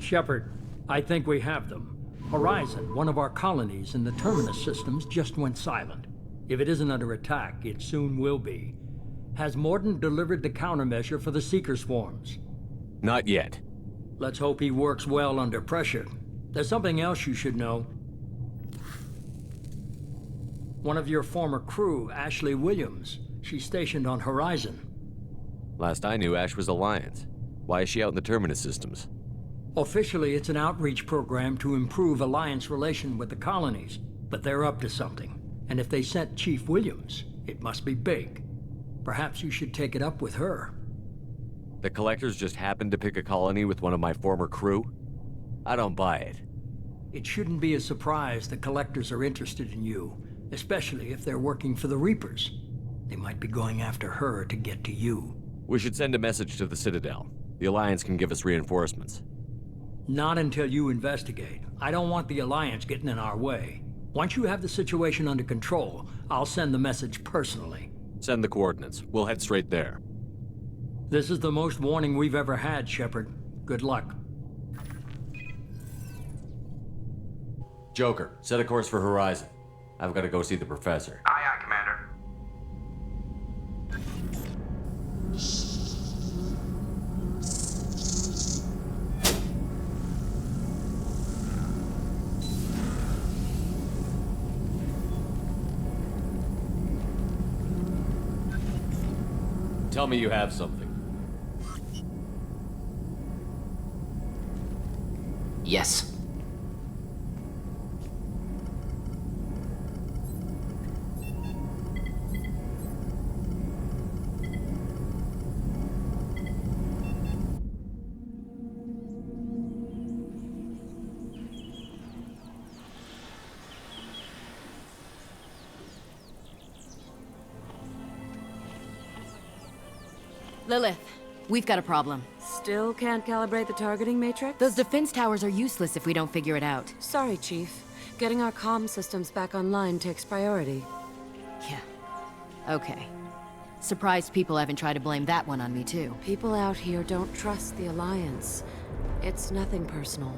Shepard, I think we have them. Horizon, one of our colonies in the Terminus systems, just went silent. If it isn't under attack, it soon will be. Has Mordin delivered the countermeasure for the Seeker swarms? Not yet. Let's hope he works well under pressure. There's something else you should know. One of your former crew, Ashley Williams, she's stationed on Horizon. Last I knew, Ash was Alliance. Why is she out in the Terminus systems? Officially, it's an outreach program to improve Alliance relation with the colonies, but they're up to something. And if they sent Chief Williams, it must be big. Perhaps you should take it up with her. The Collectors just happened to pick a colony with one of my former crew? I don't buy it. It shouldn't be a surprise the Collectors are interested in you, especially if they're working for the Reapers. They might be going after her to get to you. We should send a message to the Citadel. The Alliance can give us reinforcements. Not until you investigate. I don't want the Alliance getting in our way. Once you have the situation under control, I'll send the message personally. Send the coordinates. We'll head straight there. This is the most warning we've ever had, Shepard. Good luck. Joker, set a course for Horizon. I've got to go see the Professor. Aye, aye, Commander. Tell me you have something. Yes. Lilith, we've got a problem. Still can't calibrate the targeting matrix? Those defense towers are useless if we don't figure it out. Sorry, Chief. Getting our comm systems back online takes priority. Yeah. Okay. Surprised people haven't tried to blame that one on me, too. People out here don't trust the Alliance. It's nothing personal.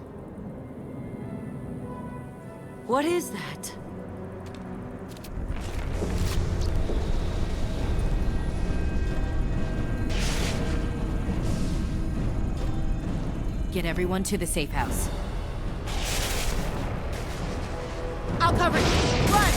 What is that? Get everyone to the safe house. I'll cover you! Run!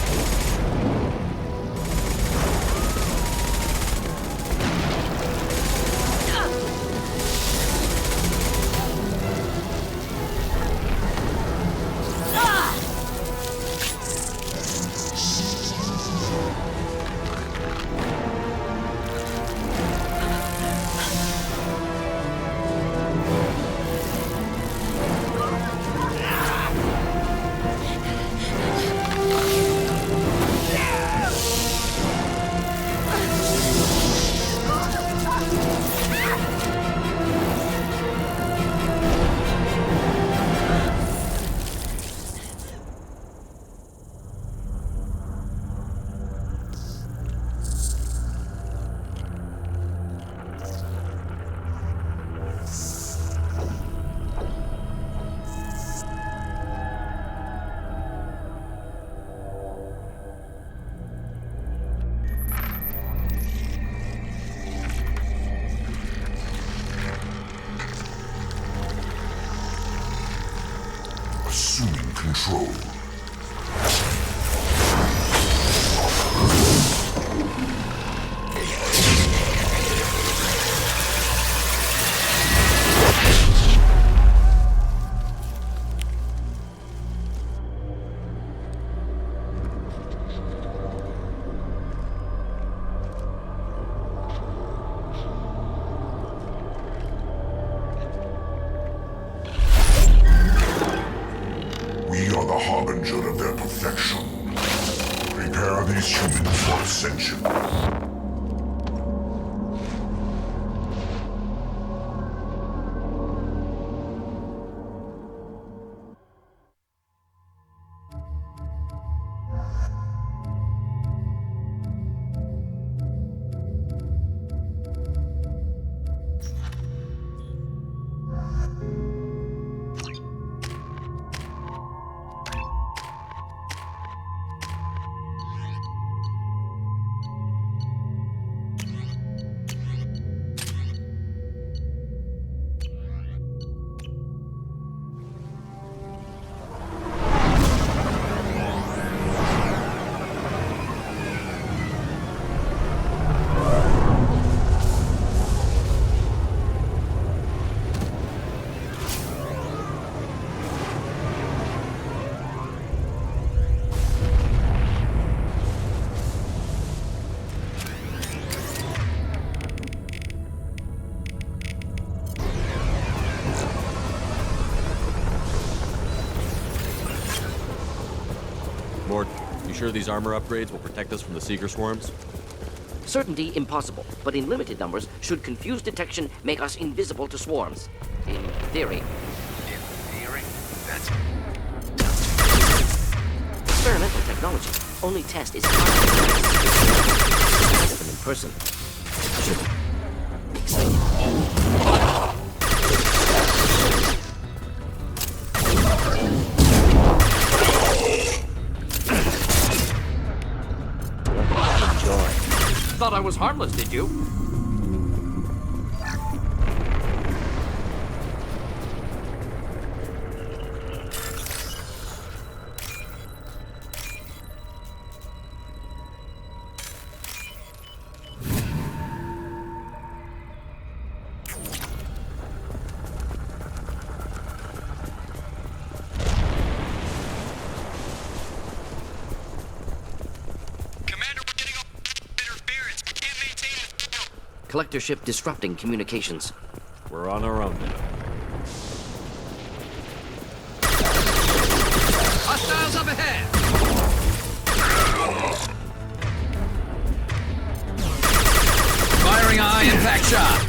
Assuming control. We are the harbinger of their perfection. Prepare these humans for ascension. sure these armor upgrades will protect us from the Seeker swarms? Certainty impossible, but in limited numbers, should confused detection make us invisible to swarms. In theory. In theory? That's... Experimental technology. Only test is better than in person. Should be excited. Thought I was harmless, did you? Collector ship disrupting communications. We're on our own now. Hostiles up ahead! Firing a high-impact shot!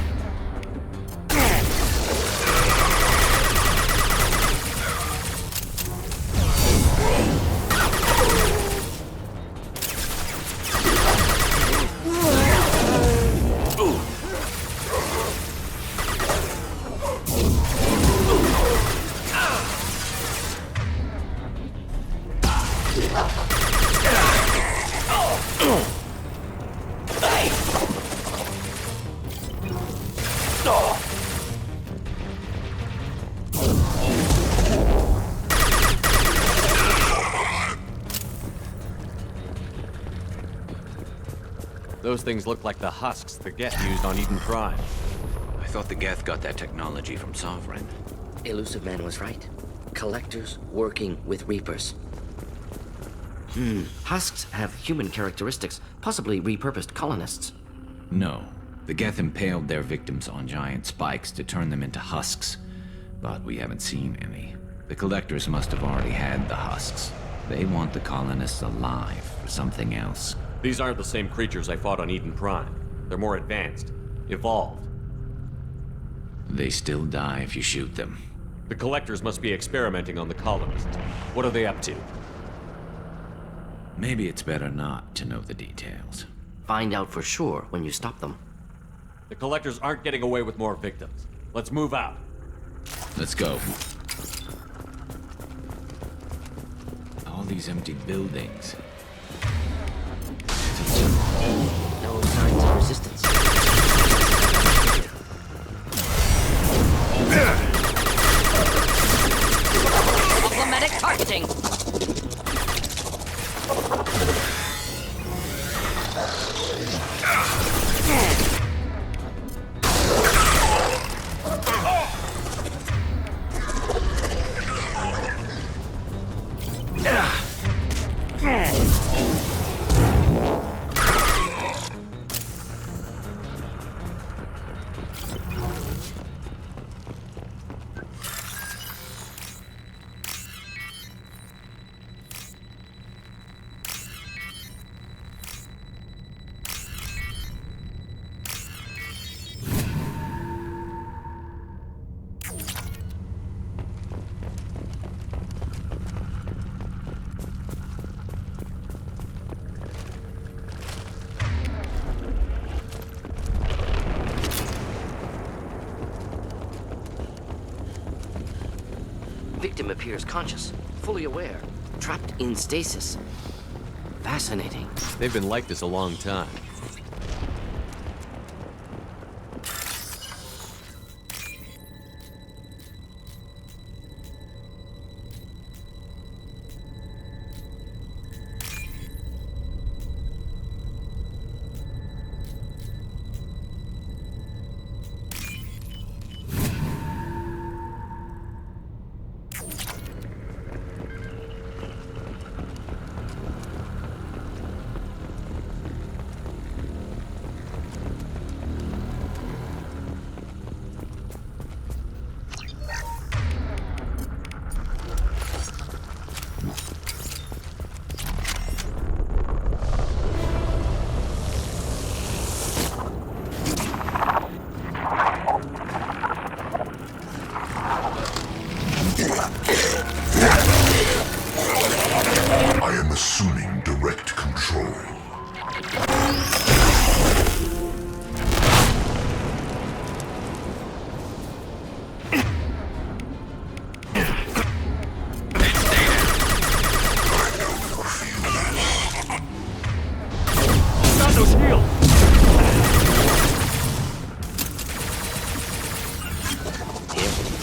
Those things look like the husks the Geth used on Eden Prime. I thought the Geth got that technology from Sovereign. Elusive Man was right. Collectors working with Reapers. Husks have human characteristics, possibly repurposed colonists. No. The Geth impaled their victims on giant spikes to turn them into husks. But we haven't seen any. The Collectors must have already had the husks. They want the colonists alive for something else. These aren't the same creatures I fought on Eden Prime. They're more advanced. Evolved. They still die if you shoot them. The Collectors must be experimenting on the colonists. What are they up to? Maybe it's better not to know the details. Find out for sure when you stop them. The Collectors aren't getting away with more victims. Let's move out. Let's go. All these empty buildings. No signs of resistance. Diplomatic targeting. Victim appears conscious, fully aware, trapped in stasis. Fascinating. They've been like this a long time.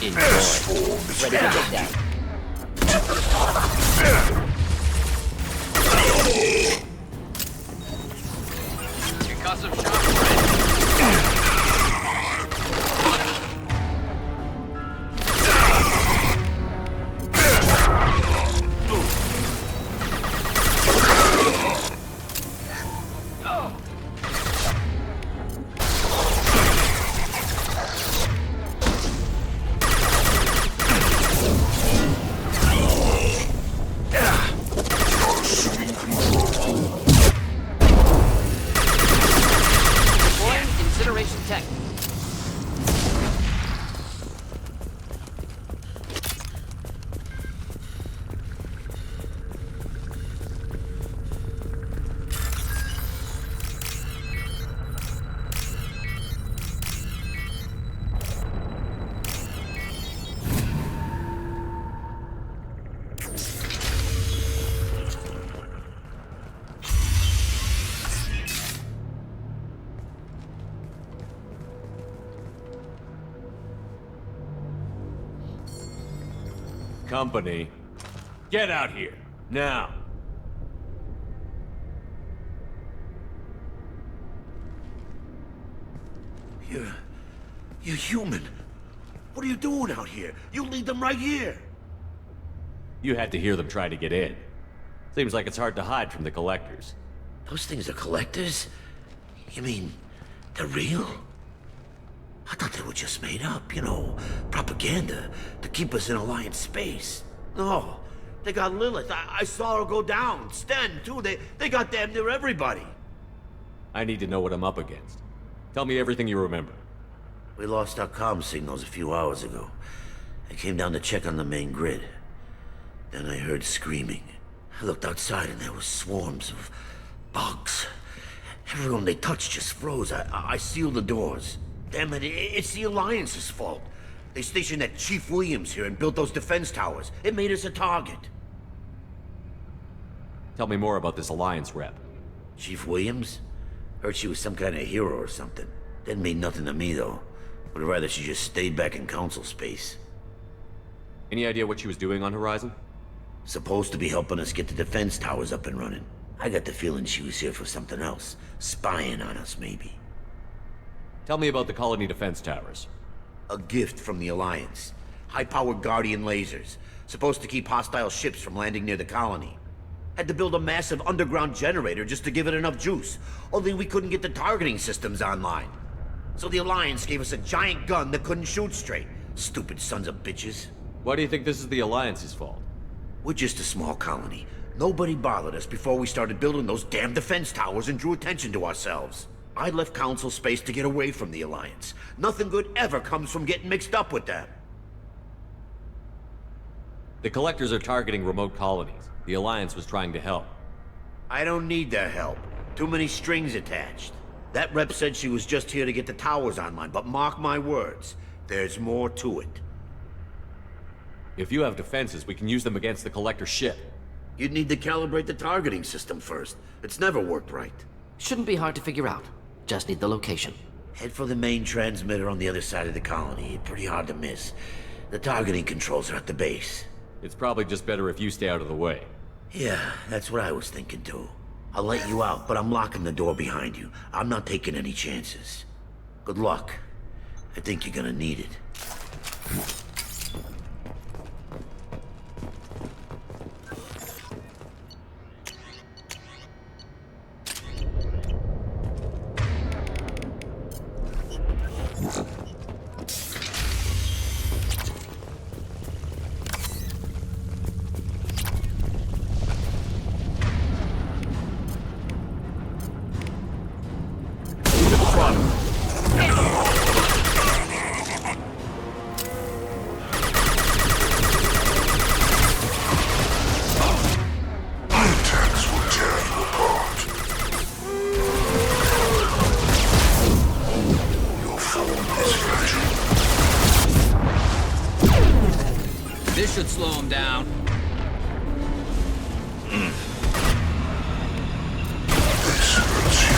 Enjoy. Ready to take down. Concussive shock, friend. Company, get out here, now! You're human. What are you doing out here? You lead them right here. You had to hear them try to get in. Seems like it's hard to hide from the collectors. Those things are collectors? You mean, they're real? I thought they were just made up, you know, propaganda to keep us in Alliance space. No, they got Lilith. I saw her go down. Sten, too. They got damn near everybody. I need to know what I'm up against. Tell me everything you remember. We lost our comm signals a few hours ago. I came down to check on the main grid. Then I heard screaming. I looked outside and there were swarms of bugs. Everyone they touched just froze. I sealed the doors. Damn it, it's the Alliance's fault. They stationed that Chief Williams here and built those defense towers. It made us a target. Tell me more about this Alliance rep. Chief Williams? Heard she was some kind of hero or something. Didn't mean nothing to me, though. Would rather she just stayed back in Council space. Any idea what she was doing on Horizon? Supposed to be helping us get the defense towers up and running. I got the feeling she was here for something else. Spying on us, maybe. Tell me about the colony defense towers. A gift from the Alliance. High-powered Guardian lasers. Supposed to keep hostile ships from landing near the colony. Had to build a massive underground generator just to give it enough juice. Only we couldn't get the targeting systems online. So the Alliance gave us a giant gun that couldn't shoot straight. Stupid sons of bitches. Why do you think this is the Alliance's fault? We're just a small colony. Nobody bothered us before we started building those damn defense towers and drew attention to ourselves. I left Council space to get away from the Alliance. Nothing good ever comes from getting mixed up with them. The Collectors are targeting remote colonies. The Alliance was trying to help. I don't need their help. Too many strings attached. That rep said she was just here to get the towers online, but mark my words, there's more to it. If you have defenses, we can use them against the Collector ship. You'd need to calibrate the targeting system first. It's never worked right. Shouldn't be hard to figure out. Just need the location. Head for the main transmitter on the other side of the colony. Pretty hard to miss. The targeting controls are at the base. It's probably just better if you stay out of the way. Yeah, that's what I was thinking too. I'll let you out, but I'm locking the door behind you. I'm not taking any chances. Good luck. I think you're gonna need it. This should slow him down.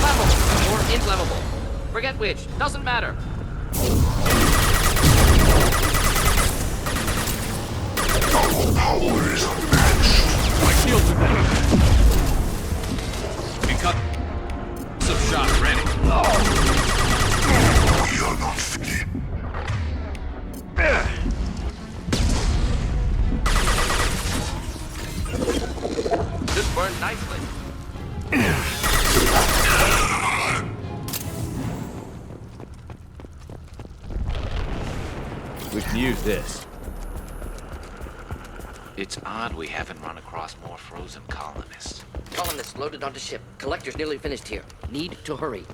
Level or inflammable. Forget which. Doesn't matter. burn nicely. We can use this. It's odd we haven't run across more frozen colonists. Colonists loaded onto ship. Collector's nearly finished here. Need to hurry.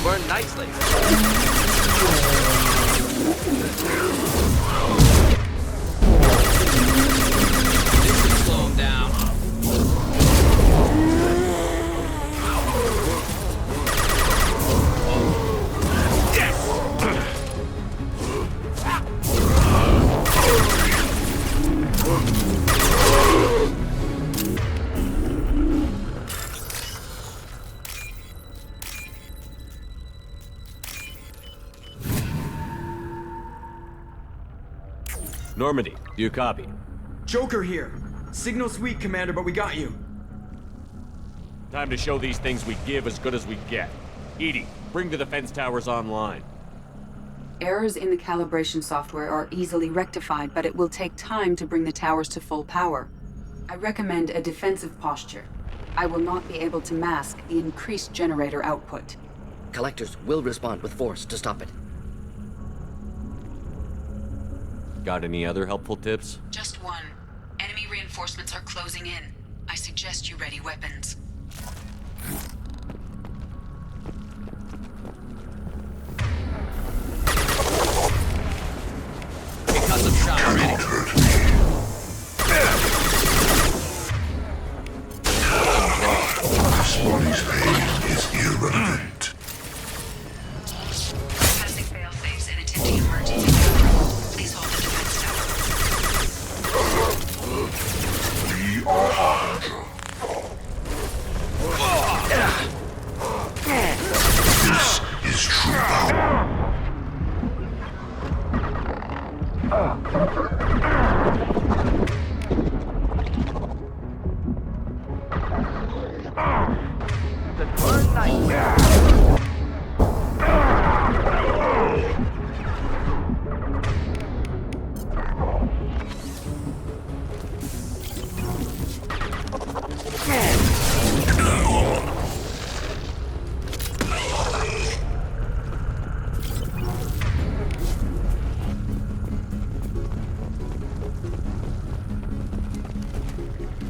Burn nicely. This should slow him down. Normandy, do you copy? Joker here. Signal's weak, Commander, but we got you. Time to show these things we give as good as we get. Edie, bring the defense towers online. Errors in the calibration software are easily rectified, but it will take time to bring the towers to full power. I recommend a defensive posture. I will not be able to mask the increased generator output. Collectors will respond with force to stop it. Got any other helpful tips? Just one. Enemy reinforcements are closing in. I suggest you ready weapons. Got some shot already. This body's pain is irrelevant. Passing fail-safes and attempting emergency. Please hold the defense tower. We are Harbinger. This is true power.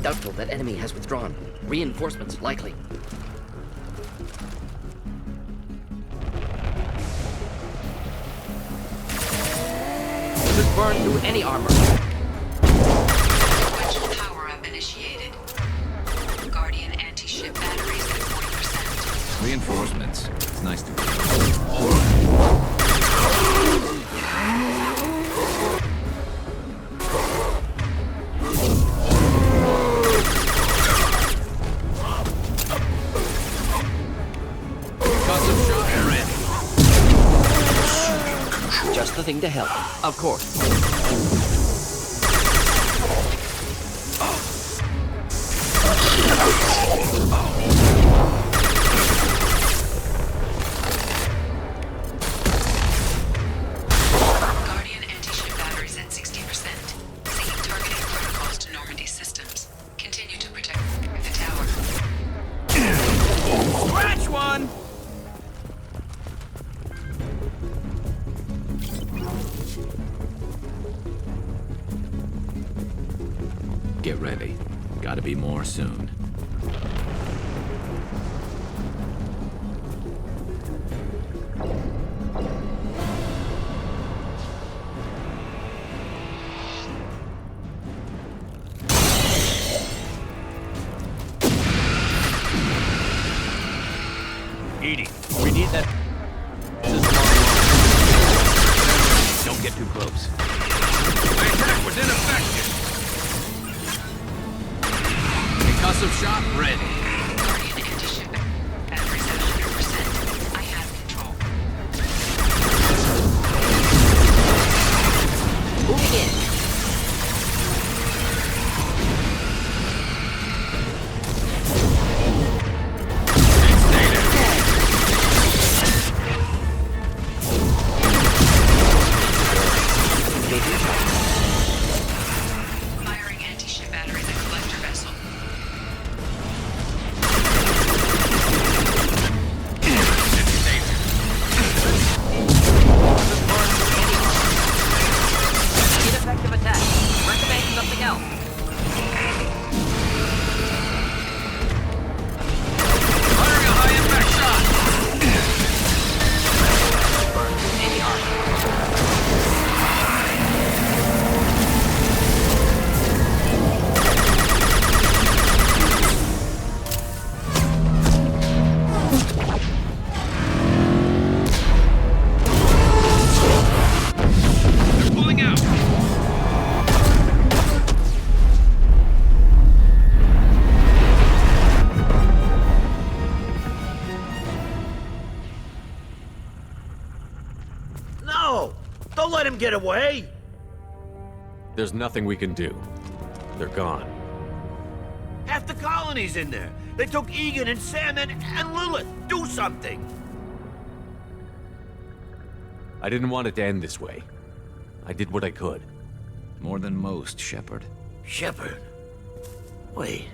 Doubtful that enemy has withdrawn. Reinforcements likely. Should burn through any armor. Sequential power-up initiated. Guardian anti-ship batteries at 40%. Reinforcements. It's nice to be. Just the thing to help. Of course. Guardian anti-ship batteries at 60%. Syncing targeting protocols to Normandy systems. Continue to protect the tower. Scratch one! Get ready. Gotta be more soon. Edie, we need that. Don't get too close. My attack was ineffective. Concussive shot ready. Guardian condition. Batteries at 100%. I have control. Moving in. Firing anti-ship battery at collector vessel. Ineffective attack. Recommend something else. Firing a high impact shot. Burn any armor. They're pulling out. No! Don't let him get away! There's nothing we can do. They're gone. Half the colony's in there. They took Egan and Sam and Lilith. Do something! I didn't want it to end this way. I did what I could. More than most, Shepard. Shepard? Wait.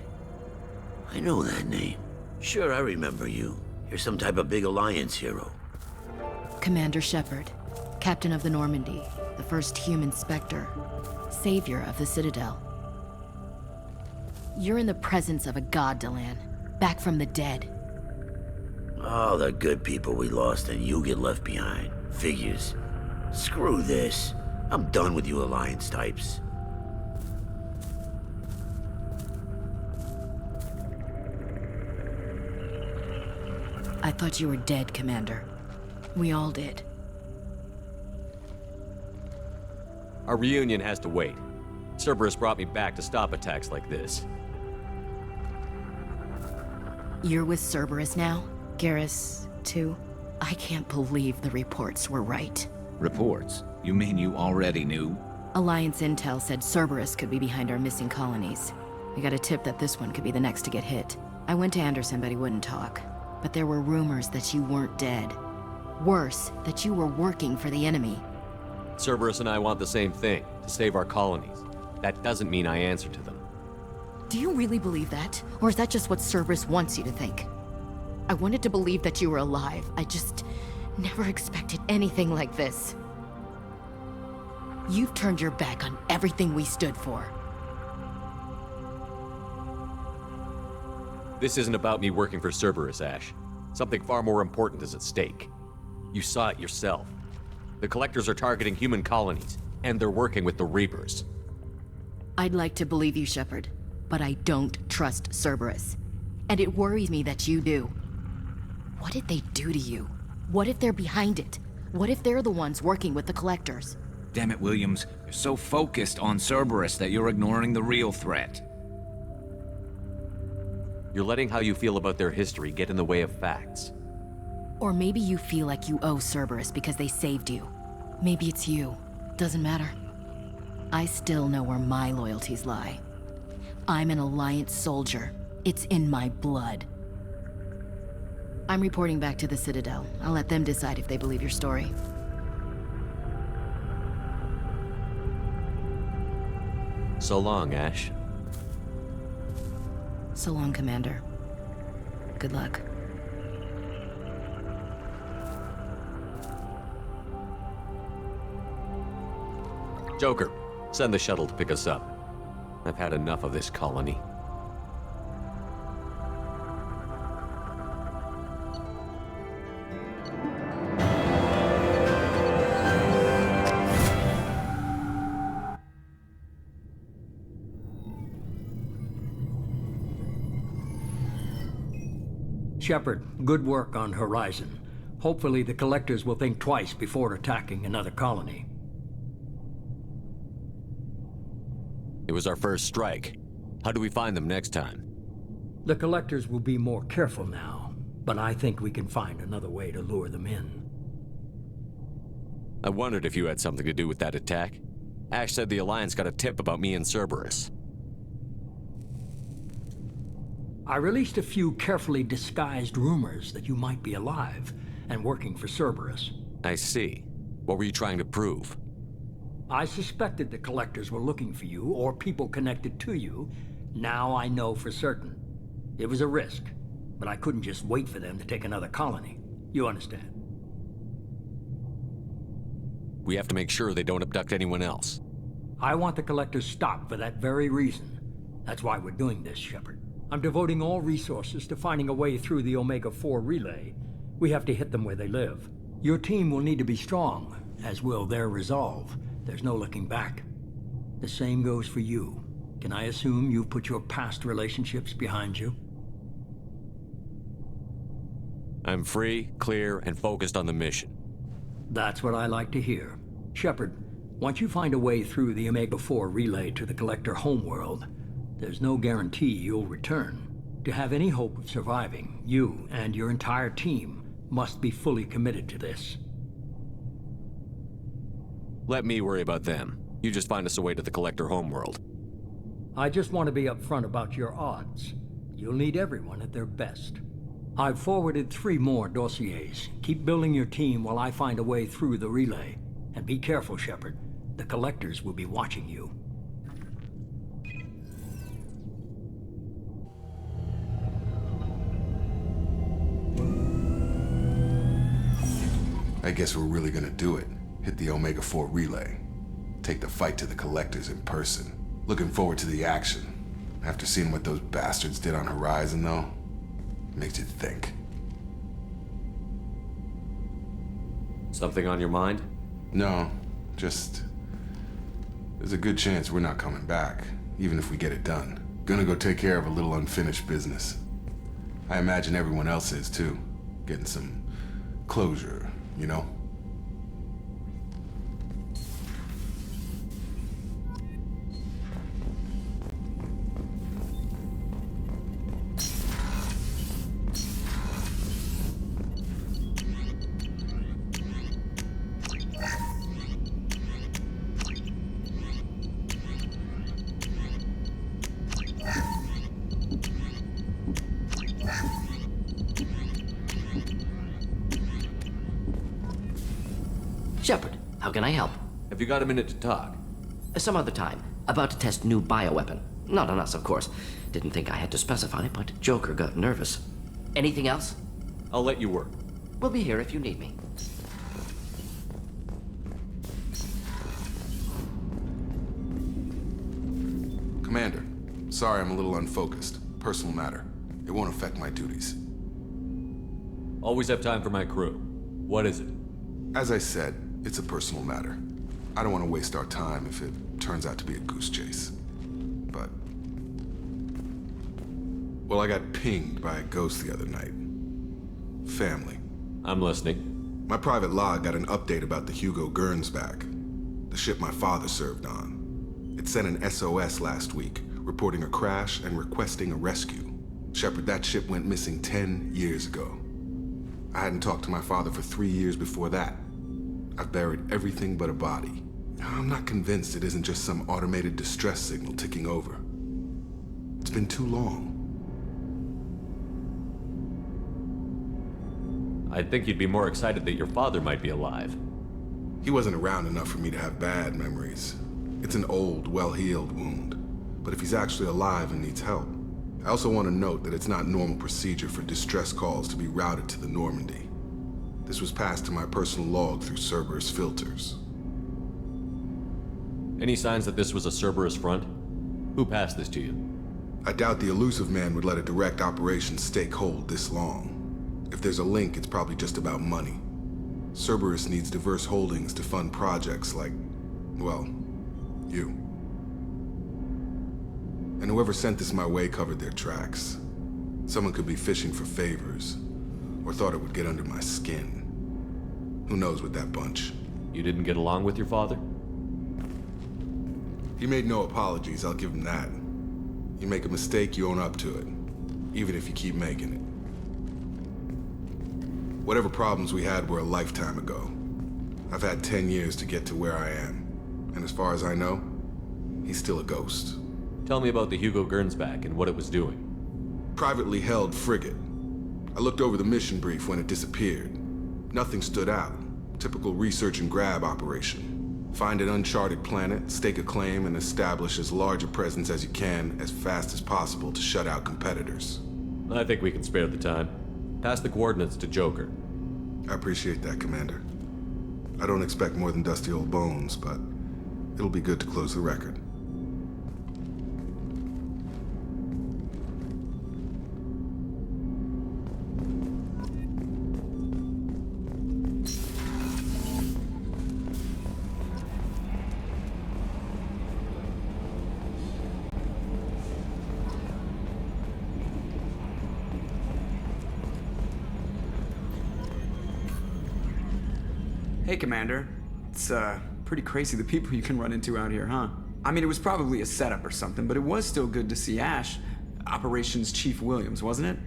I know that name. Sure, I remember you. You're some type of big Alliance hero. Commander Shepard, Captain of the Normandy, the first human Spectre, savior of the Citadel. You're in the presence of a god, Delan, back from the dead. All the good people we lost and you get left behind. Figures. Screw this. I'm done with you Alliance types. I thought you were dead, Commander. We all did. Our reunion has to wait. Cerberus brought me back to stop attacks like this. You're with Cerberus now? Garrus, too? I can't believe the reports were right. Reports? You mean you already knew? Alliance intel said Cerberus could be behind our missing colonies. We got a tip that this one could be the next to get hit. I went to Anderson, but he wouldn't talk. But there were rumors that you weren't dead. Worse, that you were working for the enemy. Cerberus and I want the same thing, to save our colonies. That doesn't mean I answer to them. Do you really believe that? Or is that just what Cerberus wants you to think? I wanted to believe that you were alive. I just never expected anything like this. You've turned your back on everything we stood for. This isn't about me working for Cerberus, Ash. Something far more important is at stake. You saw it yourself. The Collectors are targeting human colonies, and they're working with the Reapers. I'd like to believe you, Shepard, but I don't trust Cerberus. And it worries me that you do. What did they do to you? What if they're behind it? What if they're the ones working with the Collectors? Damn it, Williams. You're so focused on Cerberus that you're ignoring the real threat. You're letting how you feel about their history get in the way of facts. Or maybe you feel like you owe Cerberus because they saved you. Maybe it's you. Doesn't matter. I still know where my loyalties lie. I'm an Alliance soldier. It's in my blood. I'm reporting back to the Citadel. I'll let them decide if they believe your story. So long, Ash. So long, Commander. Good luck. Joker, send the shuttle to pick us up. I've had enough of this colony. Shepard, good work on Horizon. Hopefully the Collectors will think twice before attacking another colony. It was our first strike. How do we find them next time? The Collectors will be more careful now, but I think we can find another way to lure them in. I wondered if you had something to do with that attack. Ash said the Alliance got a tip about me and Cerberus. I released a few carefully disguised rumors that you might be alive and working for Cerberus. I see. What were you trying to prove? I suspected the Collectors were looking for you or people connected to you. Now I know for certain. It was a risk, but I couldn't just wait for them to take another colony. You understand? We have to make sure they don't abduct anyone else. I want the Collectors stopped for that very reason. That's why we're doing this, Shepard. I'm devoting all resources to finding a way through the Omega-4 relay. We have to hit them where they live. Your team will need to be strong, as will their resolve. There's no looking back. The same goes for you. Can I assume you've put your past relationships behind you? I'm free, clear, and focused on the mission. That's what I like to hear. Shepard, once you find a way through the Omega-4 relay to the Collector homeworld, there's no guarantee you'll return. To have any hope of surviving, you and your entire team must be fully committed to this. Let me worry about them. You just find us a way to the Collector homeworld. I just want to be upfront about your odds. You'll need everyone at their best. I've forwarded 3 more dossiers. Keep building your team while I find a way through the relay. And be careful, Shepard. The Collectors will be watching you. I guess we're really gonna do it. Hit the Omega-4 relay. Take the fight to the Collectors in person. Looking forward to the action. After seeing what those bastards did on Horizon, though, makes you think. Something on your mind? No, just... there's a good chance we're not coming back, even if we get it done. Gonna go take care of a little unfinished business. I imagine everyone else is, too. Getting some closure, you know? Shepard, how can I help? Have you got a minute to talk? Some other time. About to test new bioweapon. Not on us, of course. Didn't think I had to specify, but Joker got nervous. Anything else? I'll let you work. We'll be here if you need me. Commander, sorry I'm a little unfocused. Personal matter. It won't affect my duties. Always have time for my crew. What is it? As I said, it's a personal matter. I don't want to waste our time if it turns out to be a goose chase. But... well, I got pinged by a ghost the other night. Family. I'm listening. My private log got an update about the Hugo Gernsback, the ship my father served on. It sent an SOS last week, reporting a crash and requesting a rescue. Shepard, that ship went missing 10 years ago. I hadn't talked to my father for 3 years before that. I've buried everything but a body. I'm not convinced it isn't just some automated distress signal ticking over. It's been too long. I'd think you'd be more excited that your father might be alive. He wasn't around enough for me to have bad memories. It's an old, well-healed wound. But if he's actually alive and needs help, I also want to note that it's not normal procedure for distress calls to be routed to the Normandy. This was passed to my personal log through Cerberus filters. Any signs that this was a Cerberus front? Who passed this to you? I doubt the elusive man would let a direct operations stake hold this long. If there's a link, it's probably just about money. Cerberus needs diverse holdings to fund projects like, well, you. And whoever sent this my way covered their tracks. Someone could be fishing for favors, or thought it would get under my skin. Who knows with that bunch? You didn't get along with your father? He made no apologies, I'll give him that. You make a mistake, you own up to it, even if you keep making it. Whatever problems we had were a lifetime ago. I've had 10 years to get to where I am, and as far as I know, he's still a ghost. Tell me about the Hugo Gernsback and what it was doing. Privately held frigate. I looked over the mission brief when it disappeared. Nothing stood out. Typical research and grab operation. Find an uncharted planet, stake a claim, and establish as large a presence as you can as fast as possible to shut out competitors. I think we can spare the time. Pass the coordinates to Joker. I appreciate that, Commander. I don't expect more than dusty old bones, but it'll be good to close the record. Hey, Commander. It's, pretty crazy the people you can run into out here, huh? I mean, it was probably a setup or something, but it was still good to see Ash. Operations Chief Williams, wasn't it?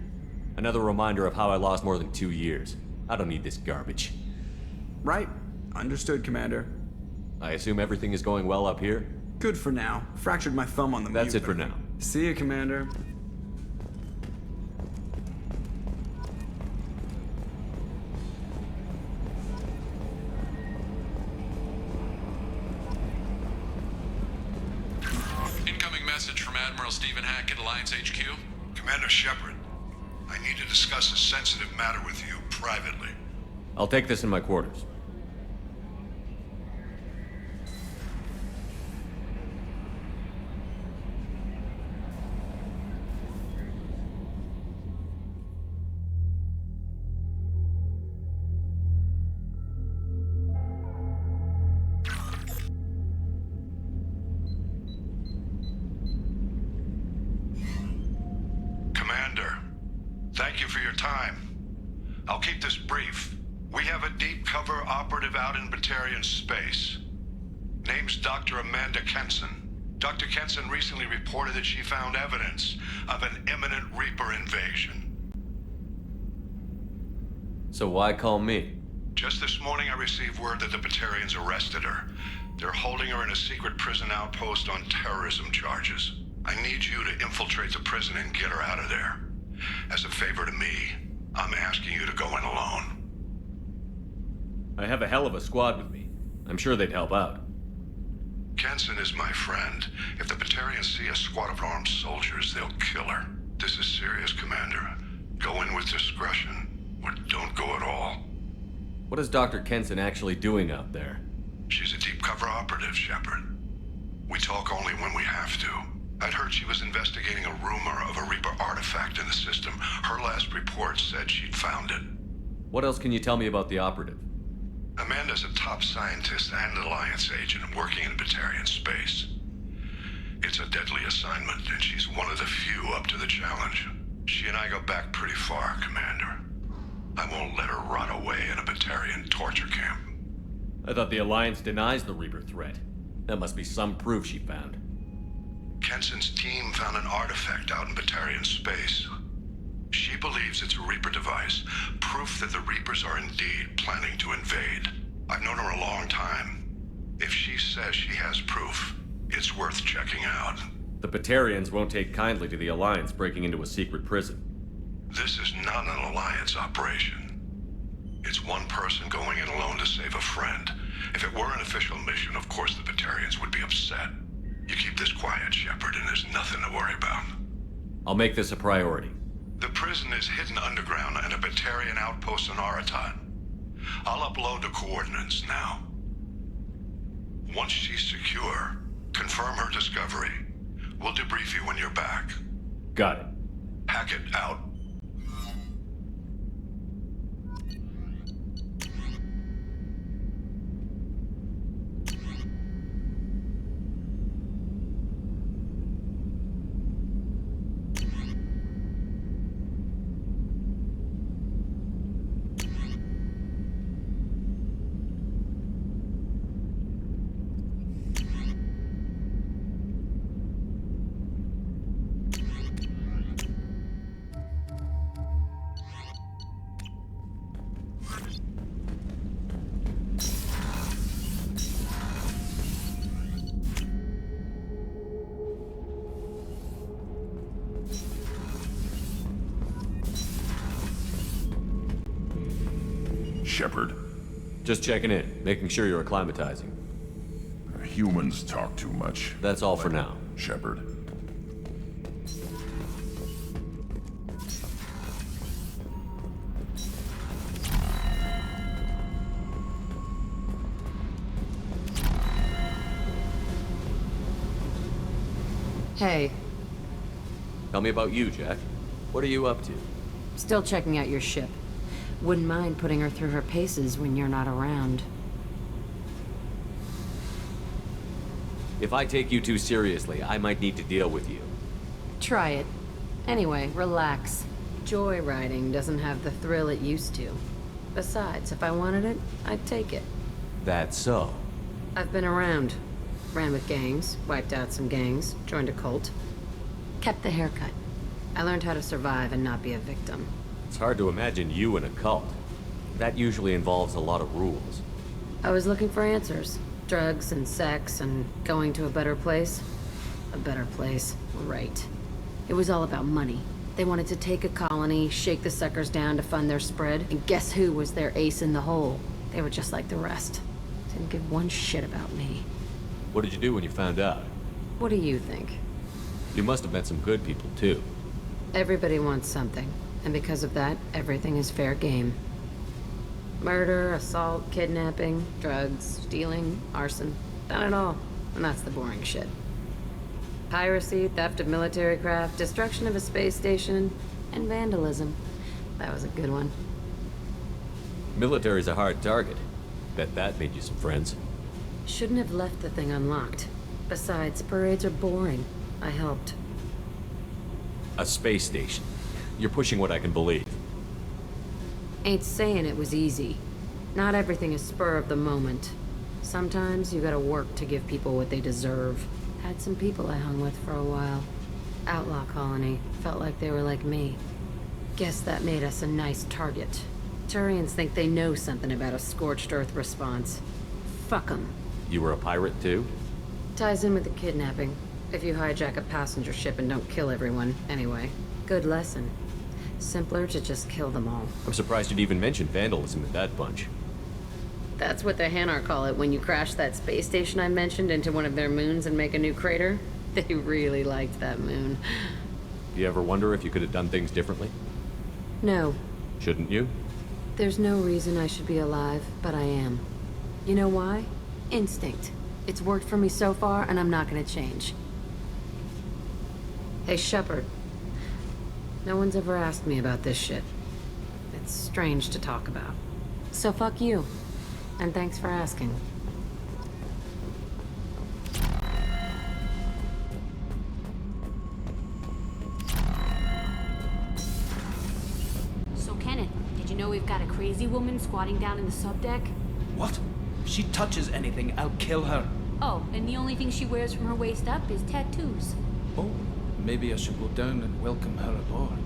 Another reminder of how I lost more than 2 years. I don't need this garbage. Right. Understood, Commander. I assume everything is going well up here? Good for now. Fractured my thumb on the That's mute, it for but- now. See you, Commander. Message from Admiral Stephen Hackett, Alliance HQ. Commander Shepard, I need to discuss a sensitive matter with you privately. I'll take this in my quarters. Thank you for your time. I'll keep this brief. We have a deep cover operative out in Batarian space. Name's Dr. Amanda Kenson. Dr. Kenson recently reported that she found evidence of an imminent Reaper invasion. So why call me? Just this morning I received word that the Batarians arrested her. They're holding her in a secret prison outpost on terrorism charges. I need you to infiltrate the prison and get her out of there. As a favor to me, I'm asking you to go in alone. I have a hell of a squad with me. I'm sure they'd help out. Kenson is my friend. If the Batarians see a squad of armed soldiers, they'll kill her. This is serious, Commander. Go in with discretion, or don't go at all. What is Dr. Kenson actually doing out there? She's a deep cover operative, Shepard. We talk only when we have to. I'd heard she was investigating a rumor of a Reaper artifact in the system. Her last report said she'd found it. What else can you tell me about the operative? Amanda's a top scientist and Alliance agent working in Batarian space. It's a deadly assignment, and she's one of the few up to the challenge. She and I go back pretty far, Commander. I won't let her rot away in a Batarian torture camp. I thought the Alliance denies the Reaper threat. That must be some proof she found. Kenson's team found an artifact out in Batarian space. She believes it's a Reaper device, proof that the Reapers are indeed planning to invade. I've known her a long time. If she says she has proof, it's worth checking out. The Batarians won't take kindly to the Alliance breaking into a secret prison. This is not an Alliance operation. It's one person going in alone to save a friend. If it were an official mission, of course the Batarians would be upset. You keep this quiet, Shepard, and there's nothing to worry about. I'll make this a priority. The prison is hidden underground in a Batarian outpost on Aratat. I'll upload the coordinates now. Once she's secure, confirm her discovery. We'll debrief you when you're back. Got it. Hackett out. Shepard? Just checking in, making sure you're acclimatizing. Humans talk too much. That's all for now. Shepard. Hey, Tell me about you, Jack. What are you up to? still checking out your ship. Wouldn't mind putting her through her paces when you're not around. If I take you too seriously, I might need to deal with you. Try it. Anyway, relax. Joyriding doesn't have the thrill it used to. Besides, if I wanted it, I'd take it. That's so. I've been around. Ran with gangs, wiped out some gangs, joined a cult. Kept the haircut. I learned how to survive and not be a victim. It's hard to imagine you in a cult. That usually involves a lot of rules. I was looking for answers. Drugs and sex and going to a better place. A better place, right. It was all about money. They wanted to take a colony, shake the suckers down to fund their spread, and guess who was their ace in the hole? They were just like the rest. Didn't give one shit about me. What did you do when you found out? What do you think? You must have met some good people, too. Everybody wants something, and because of that, everything is fair game. Murder, assault, kidnapping, drugs, stealing, arson. Done it all. And that's the boring shit. Piracy, theft of military craft, destruction of a space station, and vandalism. That was a good one. Military's a hard target. Bet that made you some friends. Shouldn't have left the thing unlocked. Besides, parades are boring. I helped. A space station. You're pushing what I can believe. Ain't saying it was easy. Not everything is spur of the moment. Sometimes you gotta work to give people what they deserve. Had some people I hung with for a while. Outlaw colony. Felt like they were like me. Guess that made us a nice target. Turians think they know something about a scorched earth response. Fuck 'em. You were a pirate, too? Ties in with the kidnapping. If you hijack a passenger ship and don't kill everyone, anyway. Good lesson. Simpler to just kill them all. I'm surprised you'd even mention vandalism in that bunch. That's what the Hanar call it when you crash that space station I mentioned into one of their moons and make a new crater. They really liked that moon. Do you ever wonder if you could have done things differently? No. Shouldn't you? There's no reason I should be alive, but I am. You know why? Instinct. It's worked for me so far, and I'm not gonna change. Hey, Shepard. No one's ever asked me about this shit. It's strange to talk about. So fuck you. And thanks for asking. So Kenneth, did you know we've got a crazy woman squatting down in the subdeck? What? If she touches anything, I'll kill her. Oh, and the only thing she wears from her waist up is tattoos. Oh, maybe I should go down and welcome her aboard.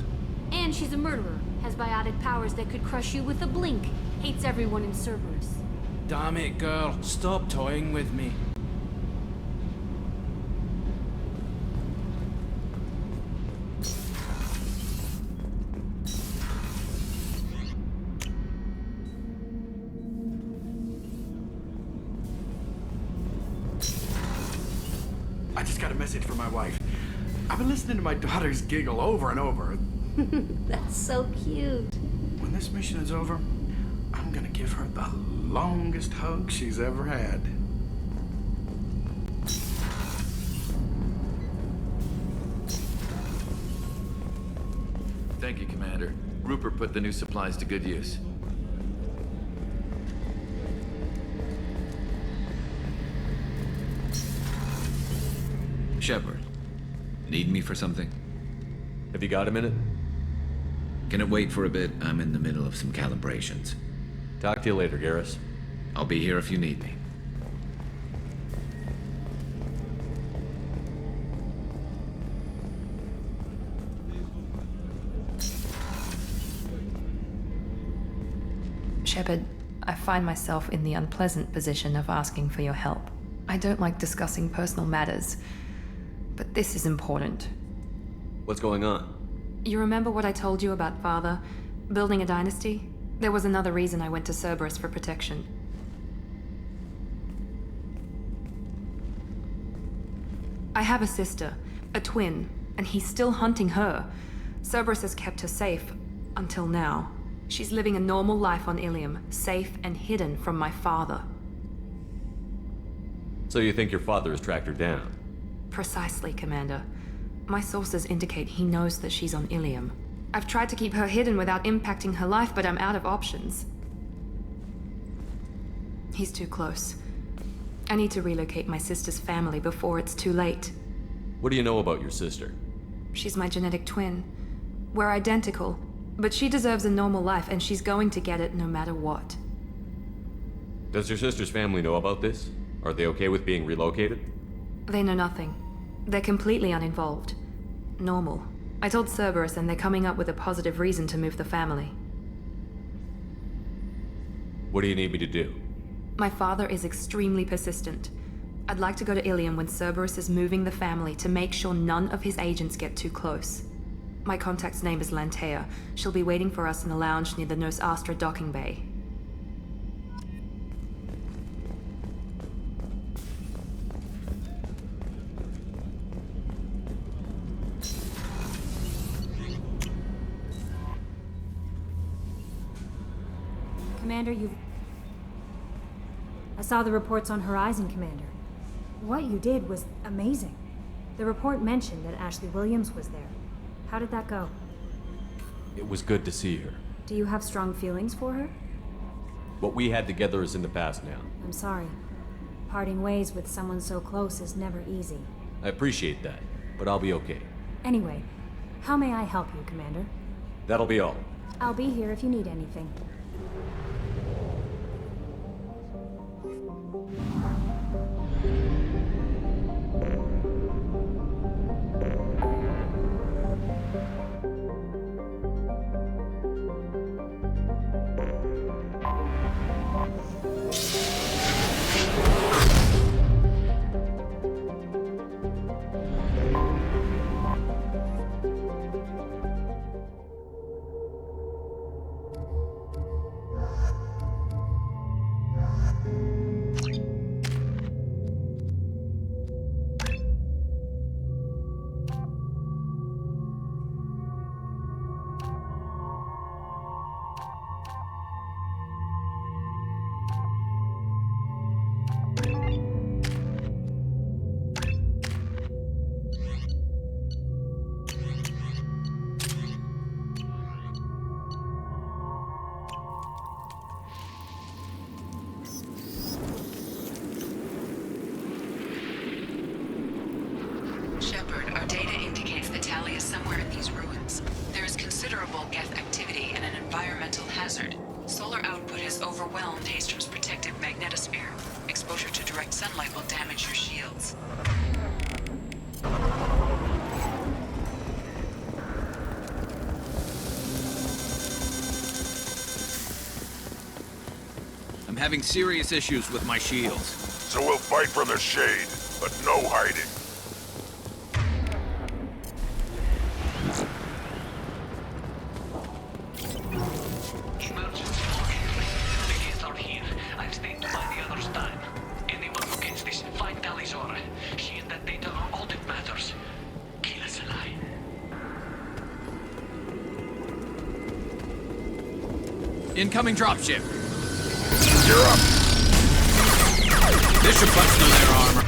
And she's a murderer, has biotic powers that could crush you with a blink, hates everyone in Cerberus. Damn it, girl. Stop toying with me. I just got a message from my wife. I've been listening to my daughters giggle over and over. That's so cute. When this mission is over, I'm gonna give her the longest hug she's ever had. Thank you, Commander. Rupert put the new supplies to good use. Shepard, need me for something? Have you got a minute? Can it wait for a bit? I'm in the middle of some calibrations. Talk to you later, Garrus. I'll be here if you need me. Shepard, I find myself in the unpleasant position of asking for your help. I don't like discussing personal matters, but this is important. What's going on? You remember what I told you about Father? Building a dynasty? There was another reason I went to Cerberus for protection. I have a sister, a twin, and he's still hunting her. Cerberus has kept her safe, until now. She's living a normal life on Ilium, safe and hidden from my father. So you think your father has tracked her down? Precisely, Commander. My sources indicate he knows that she's on Ilium. I've tried to keep her hidden without impacting her life, but I'm out of options. He's too close. I need to relocate my sister's family before it's too late. What do you know about your sister? She's my genetic twin. We're identical, but she deserves a normal life, and she's going to get it no matter what. Does your sister's family know about this? Are they okay with being relocated? They know nothing. They're completely uninvolved. Normal. I told Cerberus, and they're coming up with a positive reason to move the family. What do you need me to do? My father is extremely persistent. I'd like to go to Ilium when Cerberus is moving the family to make sure none of his agents get too close. My contact's name is Lantea. She'll be waiting for us in the lounge near the Nurse Astra docking bay. Commander, I saw the reports on Horizon, Commander. What you did was amazing. The report mentioned that Ashley Williams was there. How did that go? It was good to see her. Do you have strong feelings for her? What we had together is in the past now. I'm sorry. Parting ways with someone so close is never easy. I appreciate that, but I'll be okay. Anyway, how may I help you, Commander? That'll be all. I'll be here if you need anything. Shepard, our data indicates that Tali is somewhere in these ruins. There is considerable Geth activity and an environmental hazard. Solar output has overwhelmed Hastrom's protective magnetosphere. Exposure to direct sunlight will damage your shields. I'm having serious issues with my shields. So we'll fight from the shade, but no hiding. Incoming dropship. You're up. This should punch through their armor.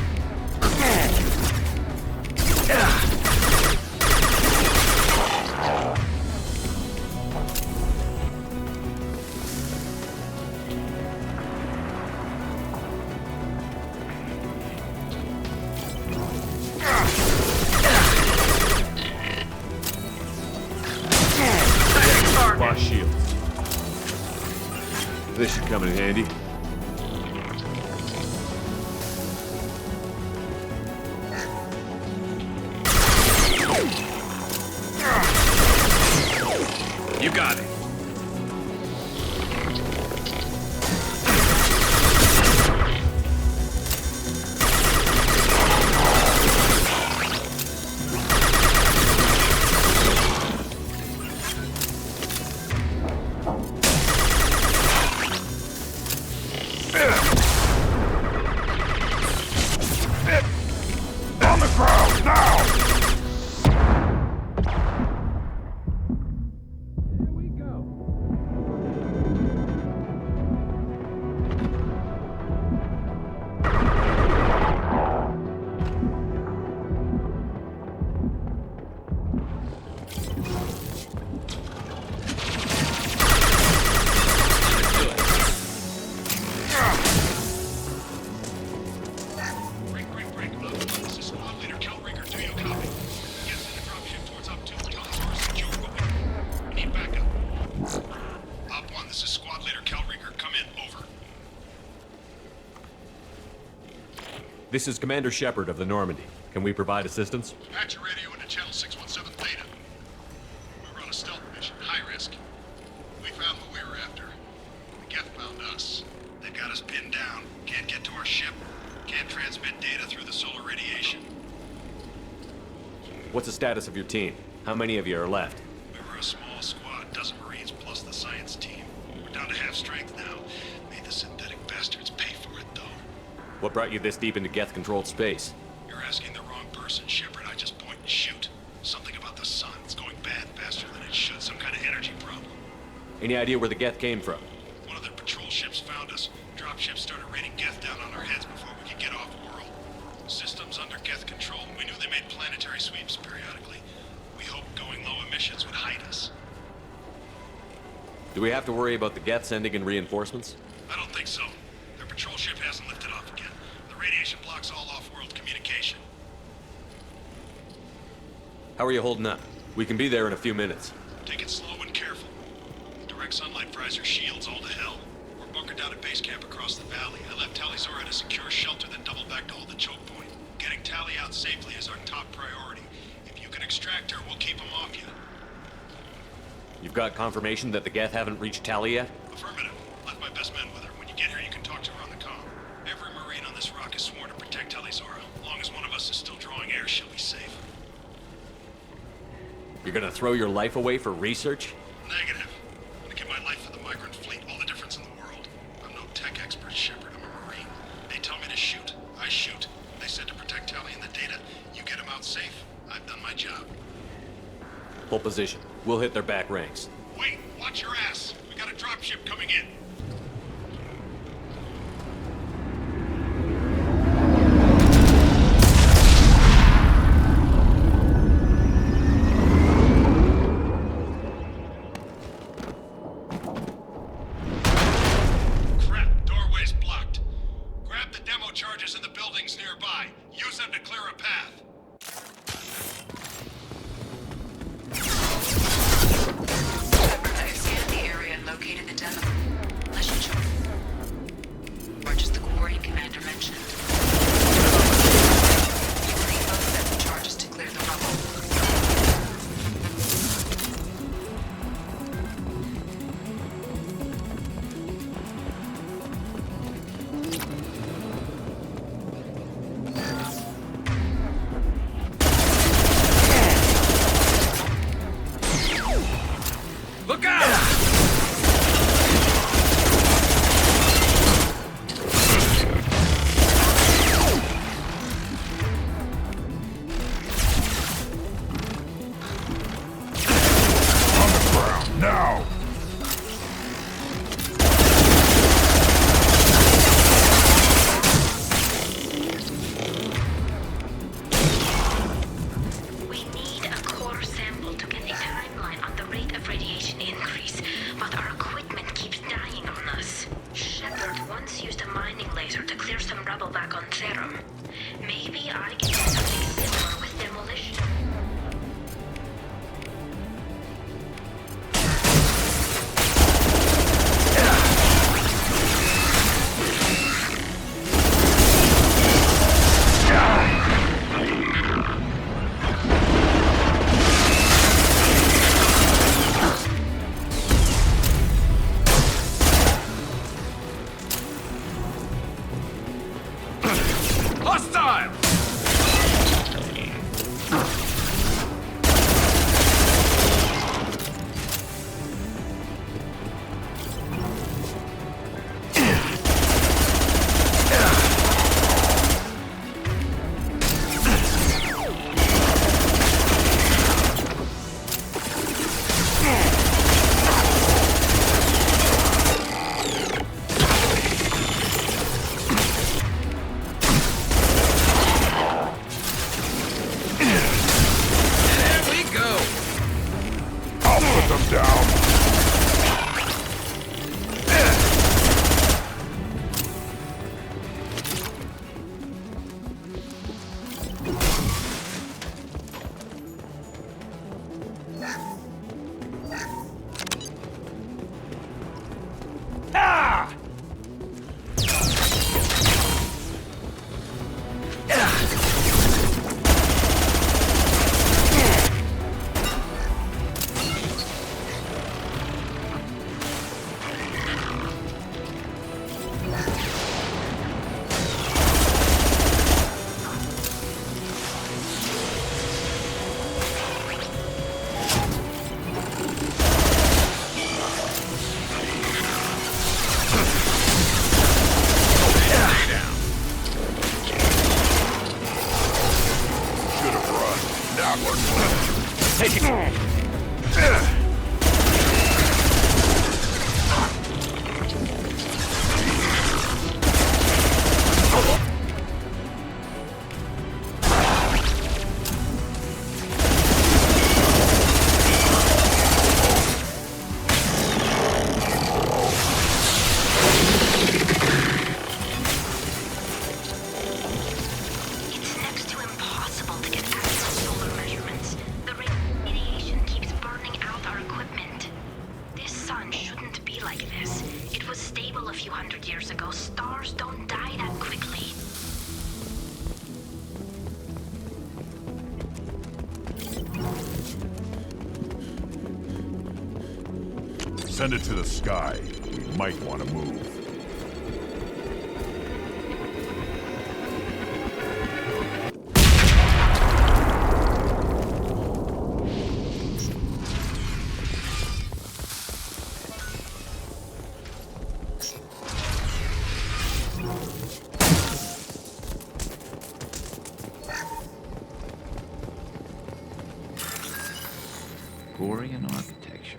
should come in handy. You got it. On the ground, now! This is Commander Shepard of the Normandy. Can we provide assistance? Patch your radio into channel 617 Theta. We were on a stealth mission, high risk. We found what we were after. The Geth found us. They've got us pinned down. Can't get to our ship. Can't transmit data through the solar radiation. What's the status of your team? How many of you are left? We were a small squad, dozen Marines plus the science team. We're down to half strength now. Made the synthetic bastards pay for it, though. What brought you this deep into Geth-controlled space? You're asking the wrong person, Shepard. I just point and shoot. Something about the sun. It's going bad faster than it should. Some kind of energy problem. Any idea where the Geth came from? One of their patrol ships found us. Dropships started raining Geth down on our heads before we could get off-world. Systems under Geth control. We knew they made planetary sweeps periodically. We hoped going low emissions would hide us. Do we have to worry about the Geth sending in reinforcements? I don't think so. Their patrol ship hasn't lifted off again. The radiation blocks all off-world communication. How are you holding up? We can be there in a few minutes. Take it slow and careful. Direct sunlight fries our shields all to hell. We're bunkered down at base camp across the valley. I left Tali to secure shelter, then double back to hold the choke point. Getting Tali out safely is our top priority. If you can extract her, we'll keep them off you. You've got confirmation that the Geth haven't reached Tali yet? Affirmative. Left my best men with her. When you get here, you can talk to her on the comm. Every Marine on this rock is sworn to protect Tali. As long as one of us is still drawing air, she'll be safe. You're gonna throw your life away for research? Negative. I'm gonna give my life for the migrant fleet. All the difference in the world. I'm no tech expert, Shepard. I'm a Marine. They tell me to shoot. I shoot. They said to protect Tali and the data. You get them out safe. I've done my job. Hold position. We'll hit their back ranks. Wait, watch your ass. We got a dropship coming in. Crap, doorway's blocked. Grab the demo charges in the buildings nearby. Use them to clear a path. I've scanned the area and located the demo. Mission chart. Or just the coordinate commander mentioned. You will need both sets of charges to clear the rubble. Look out! On the ground, now! We need a core sample to get a timeline on the rate of radiation increase, but our equipment keeps dying on us. Shepard once used a mining laser to clear some rubble back on Therum. Maybe I can do something similar with demolition. Hostile! Send it to the sky. We might want to move. Quarian architecture.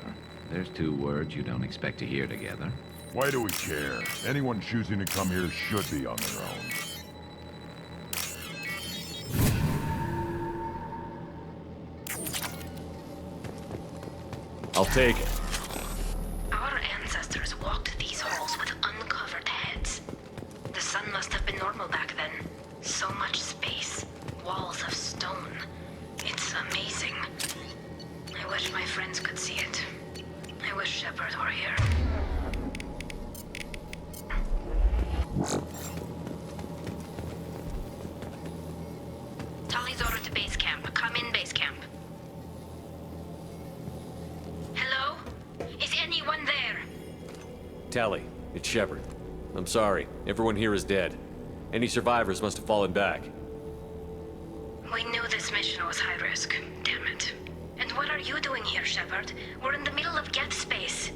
There's two words you don't expect to hear together. Why do we care? Anyone choosing to come here should be on their own. I'll take it. Our ancestors walked these halls with uncovered heads. The sun must have been normal back then. So much space. Walls of stone. It's amazing. I wish my friends could see it. I wish Shepard were here. Tali's order to base camp. Come in, base camp. Hello? Is anyone there? Tali, it's Shepard. I'm sorry. Everyone here is dead. Any survivors must have fallen back. We knew this mission was high risk. Damn it. And what are you doing here, Shepard? We're in the middle of Geth space.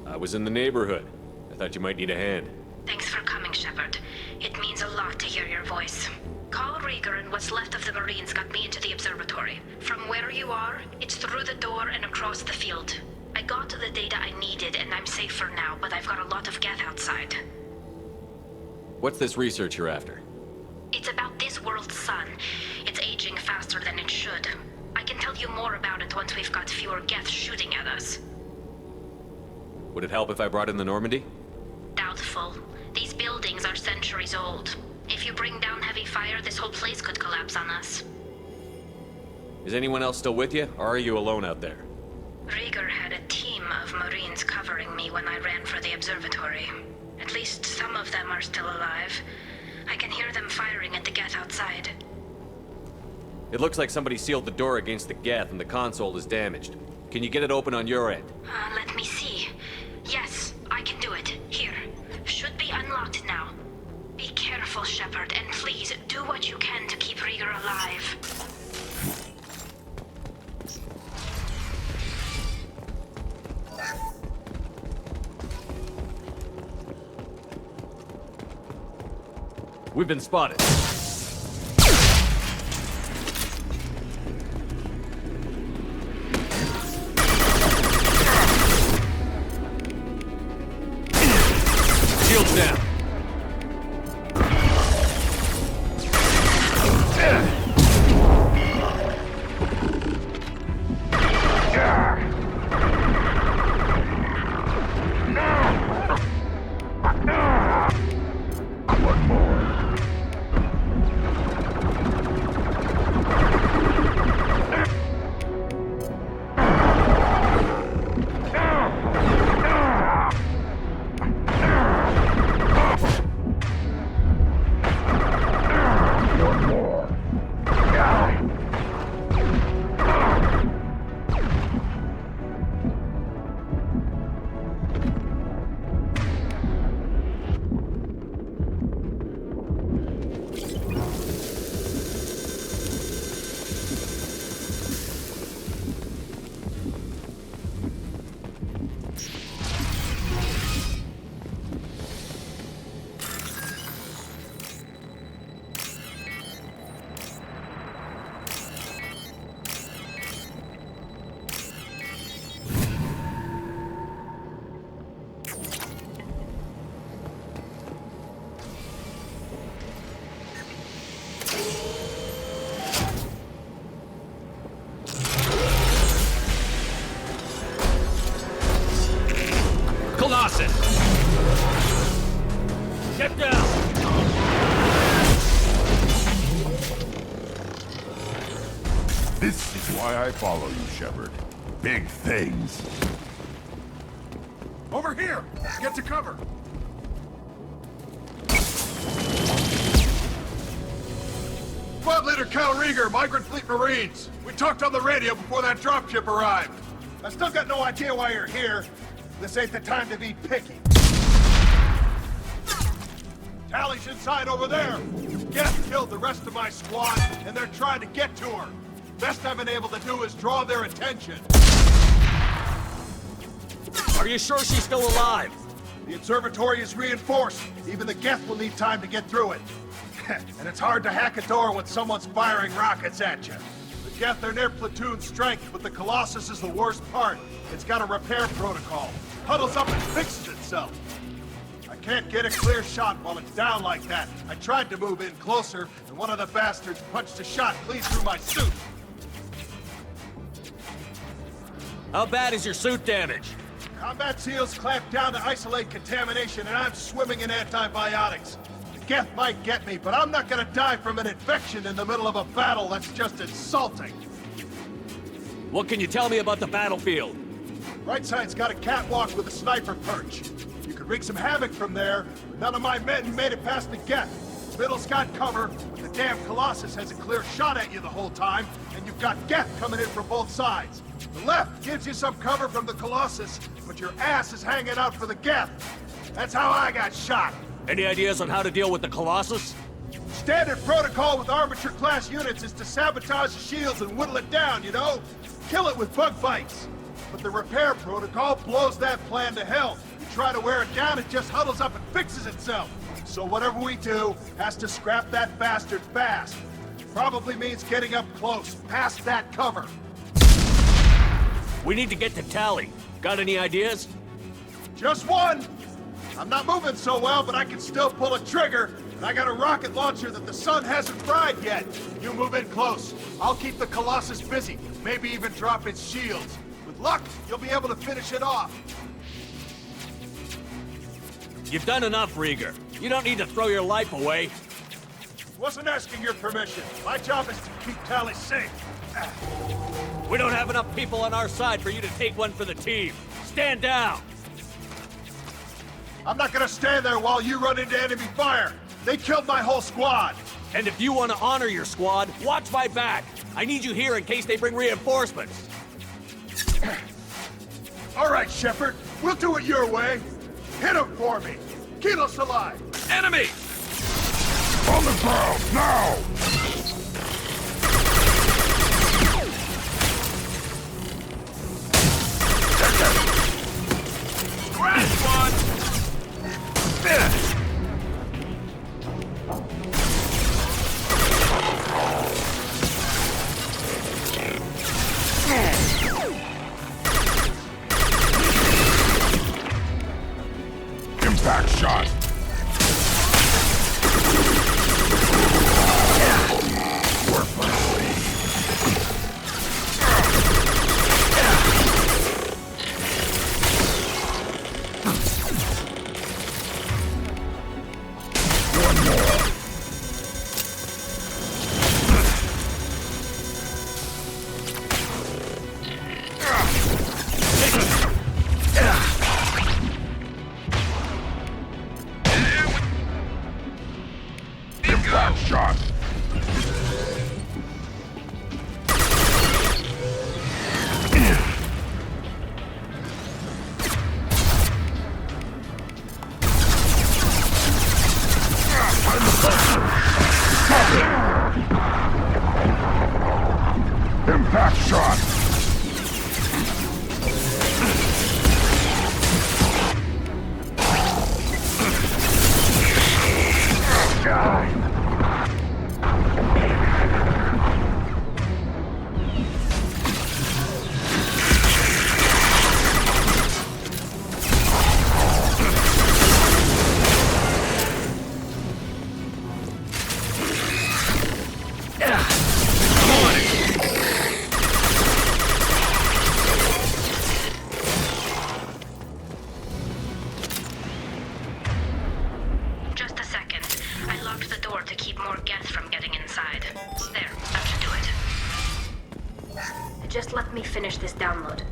I was in the neighborhood. I thought you might need a hand. Thanks for coming, Shepard. It means a lot to hear your voice. Carl Rieger and what's left of the Marines got me into the observatory. From where you are, it's through the door and across the field. I got to the data I needed and I'm safe for now, but I've got a lot of Geth outside. What's this research you're after? It's about this world's sun. It's aging faster than it should. I can tell you more about it once we've got fewer Geth shooting at us. Would it help if I brought in the Normandy? Doubtful. These buildings are centuries old. If you bring down heavy fire, this whole place could collapse on us. Is anyone else still with you, or are you alone out there? Rieger had a team of Marines covering me when I ran for the observatory. At least some of them are still alive. I can hear them firing at the Geth outside. It looks like somebody sealed the door against the Geth and the console is damaged. Can you get it open on your end? Let me see. Yes, I can do it. Here. Should be unlocked now. We've been spotted. Shields down. Get down! This is why I follow you, Shepard. Big things. Over here! Get to cover! Squad Leader Cal Rieger, Migrant Fleet Marines. We talked on the radio before that dropship arrived. I still got no idea why you're here. This ain't the time to be picky. Tali's inside over there. Geth killed the rest of my squad, and they're trying to get to her. Best I've been able to do is draw their attention. Are you sure she's still alive? The observatory is reinforced. Even the Geth will need time to get through it. And it's hard to hack a door when someone's firing rockets at you. The Geth are near platoon strength, but the Colossus is the worst part. It's got a repair protocol. Huddles up and fixes itself. I can't get a clear shot while it's down like that. I tried to move in closer, and one of the bastards punched a shot clean through my suit. How bad is your suit damaged? Combat SEALs clamp down to isolate contamination, and I'm swimming in antibiotics. The Geth might get me, but I'm not gonna die from an infection in the middle of a battle. That's just insulting. What can you tell me about the battlefield? Right side's got a catwalk with a sniper perch. You could wreak some havoc from there, but none of my men made it past the Geth. Middle's got cover, but the damn Colossus has a clear shot at you the whole time, and you've got Geth coming in from both sides. The left gives you some cover from the Colossus, but your ass is hanging out for the Geth. That's how I got shot. Any ideas on how to deal with the Colossus? Standard protocol with Armature-class units is to sabotage the shields and whittle it down, you know? Kill it with bug bites. But the repair protocol blows that plan to hell. You try to wear it down, it just huddles up and fixes itself. So whatever we do has to scrap that bastard fast. Probably means getting up close, past that cover. We need to get to Tali. Got any ideas? Just one! I'm not moving so well, but I can still pull a trigger, and I got a rocket launcher that the sun hasn't fried yet. You move in close. I'll keep the Colossus busy, maybe even drop its shields. With luck, you'll be able to finish it off. You've done enough, Rieger. You don't need to throw your life away. Wasn't asking your permission. My job is to keep Tali safe. We don't have enough people on our side for you to take one for the team. Stand down! I'm not gonna stand there while you run into enemy fire. They killed my whole squad. And if you want to honor your squad, watch my back. I need you here in case they bring reinforcements. All right, Shepard. We'll do it your way. Hit him for me. Kilos alive. Enemy! On the ground, now! Crash one! Impact shot! Impact shot! Impact shot! Just a second. I locked the door to keep more Geth from getting inside. There, that should do it. Just let me finish this download.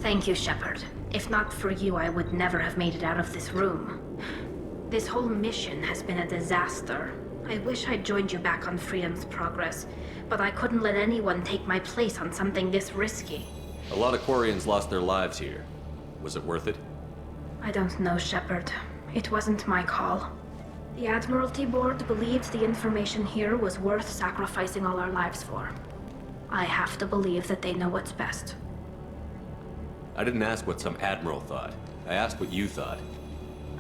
Thank you, Shepard. If not for you, I would never have made it out of this room. This whole mission has been a disaster. I wish I'd joined you back on Freedom's Progress, but I couldn't let anyone take my place on something this risky. A lot of Quarians lost their lives here. Was it worth it? I don't know, Shepard. It wasn't my call. The Admiralty Board believed the information here was worth sacrificing all our lives for. I have to believe that they know what's best. I didn't ask what some admiral thought. I asked what you thought.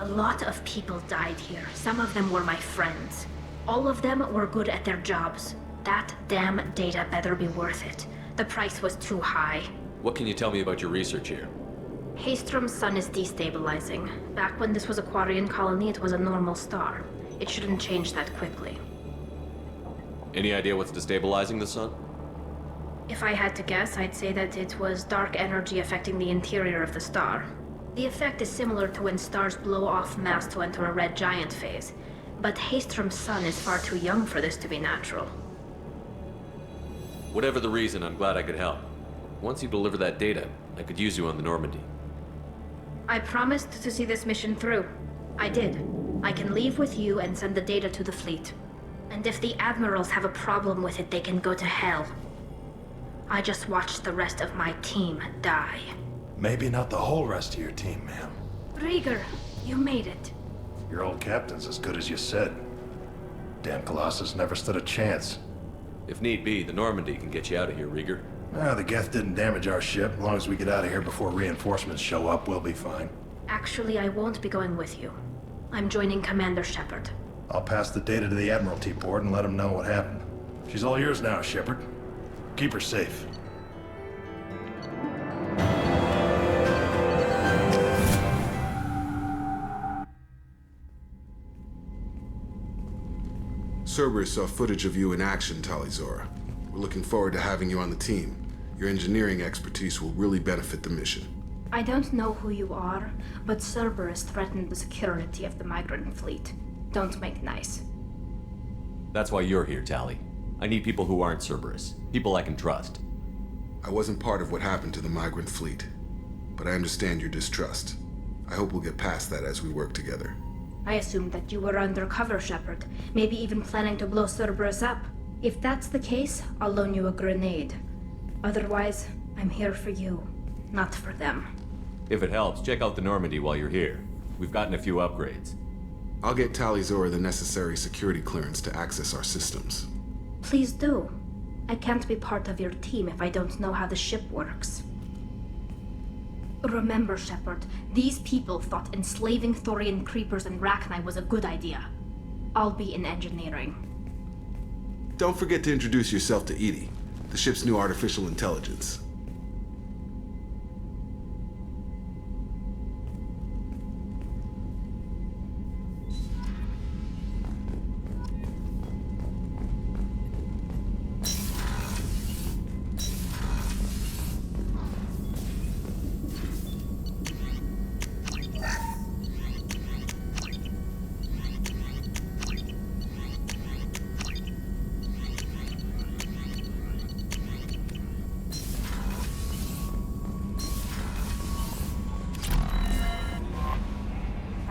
A lot of people died here. Some of them were my friends. All of them were good at their jobs. That damn data better be worth it. The price was too high. What can you tell me about your research here? Haystrom's sun is destabilizing. Back when this was a Quarian colony, it was a normal star. It shouldn't change that quickly. Any idea what's destabilizing the sun? If I had to guess, I'd say that it was dark energy affecting the interior of the star. The effect is similar to when stars blow off mass to enter a red giant phase. But Haystrom's sun is far too young for this to be natural. Whatever the reason, I'm glad I could help. Once you deliver that data, I could use you on the Normandy. I promised to see this mission through. I did. I can leave with you and send the data to the fleet. And if the admirals have a problem with it, they can go to hell. I just watched the rest of my team die. Maybe not the whole rest of your team, ma'am. Rieger, you made it. Your old captain's as good as you said. Damn Colossus never stood a chance. If need be, the Normandy can get you out of here, Rieger. The Geth didn't damage our ship. As long as we get out of here before reinforcements show up, we'll be fine. Actually, I won't be going with you. I'm joining Commander Shepard. I'll pass the data to the Admiralty Board and let them know what happened. She's all yours now, Shepard. Keep her safe. Cerberus saw footage of you in action, Tali. We're looking forward to having you on the team. Your engineering expertise will really benefit the mission. I don't know who you are, but Cerberus threatened the security of the migrant fleet. Don't make nice. That's why you're here, Tali. I need people who aren't Cerberus. People I can trust. I wasn't part of what happened to the migrant fleet, but I understand your distrust. I hope we'll get past that as we work together. I assumed that you were undercover, Shepard. Maybe even planning to blow Cerberus up. If that's the case, I'll loan you a grenade. Otherwise, I'm here for you, not for them. If it helps, check out the Normandy while you're here. We've gotten a few upgrades. I'll get Tali the necessary security clearance to access our systems. Please do. I can't be part of your team if I don't know how the ship works. Remember, Shepard, these people thought enslaving Thorian creepers and Rachni was a good idea. I'll be in engineering. Don't forget to introduce yourself to EDI, the ship's new artificial intelligence.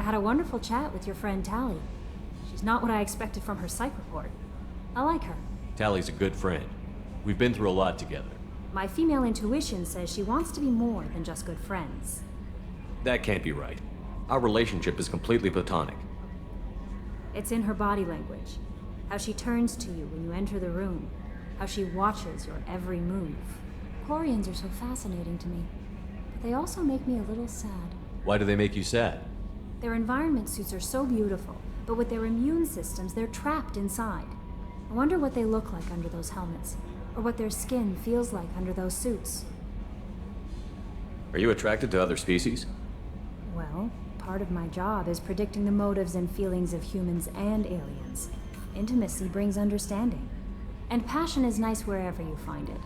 had a wonderful chat with your friend Tali. She's not what I expected from her psych report. I like her. Tali's a good friend. We've been through a lot together. My female intuition says she wants to be more than just good friends. That can't be right. Our relationship is completely platonic. It's in her body language. How she turns to you when you enter the room. How she watches your every move. Quarians are so fascinating to me, but they also make me a little sad. Why do they make you sad? Their environment suits are so beautiful, but with their immune systems, they're trapped inside. I wonder what they look like under those helmets, or what their skin feels like under those suits. Are you attracted to other species? Well, part of my job is predicting the motives and feelings of humans and aliens. Intimacy brings understanding. And passion is nice wherever you find it.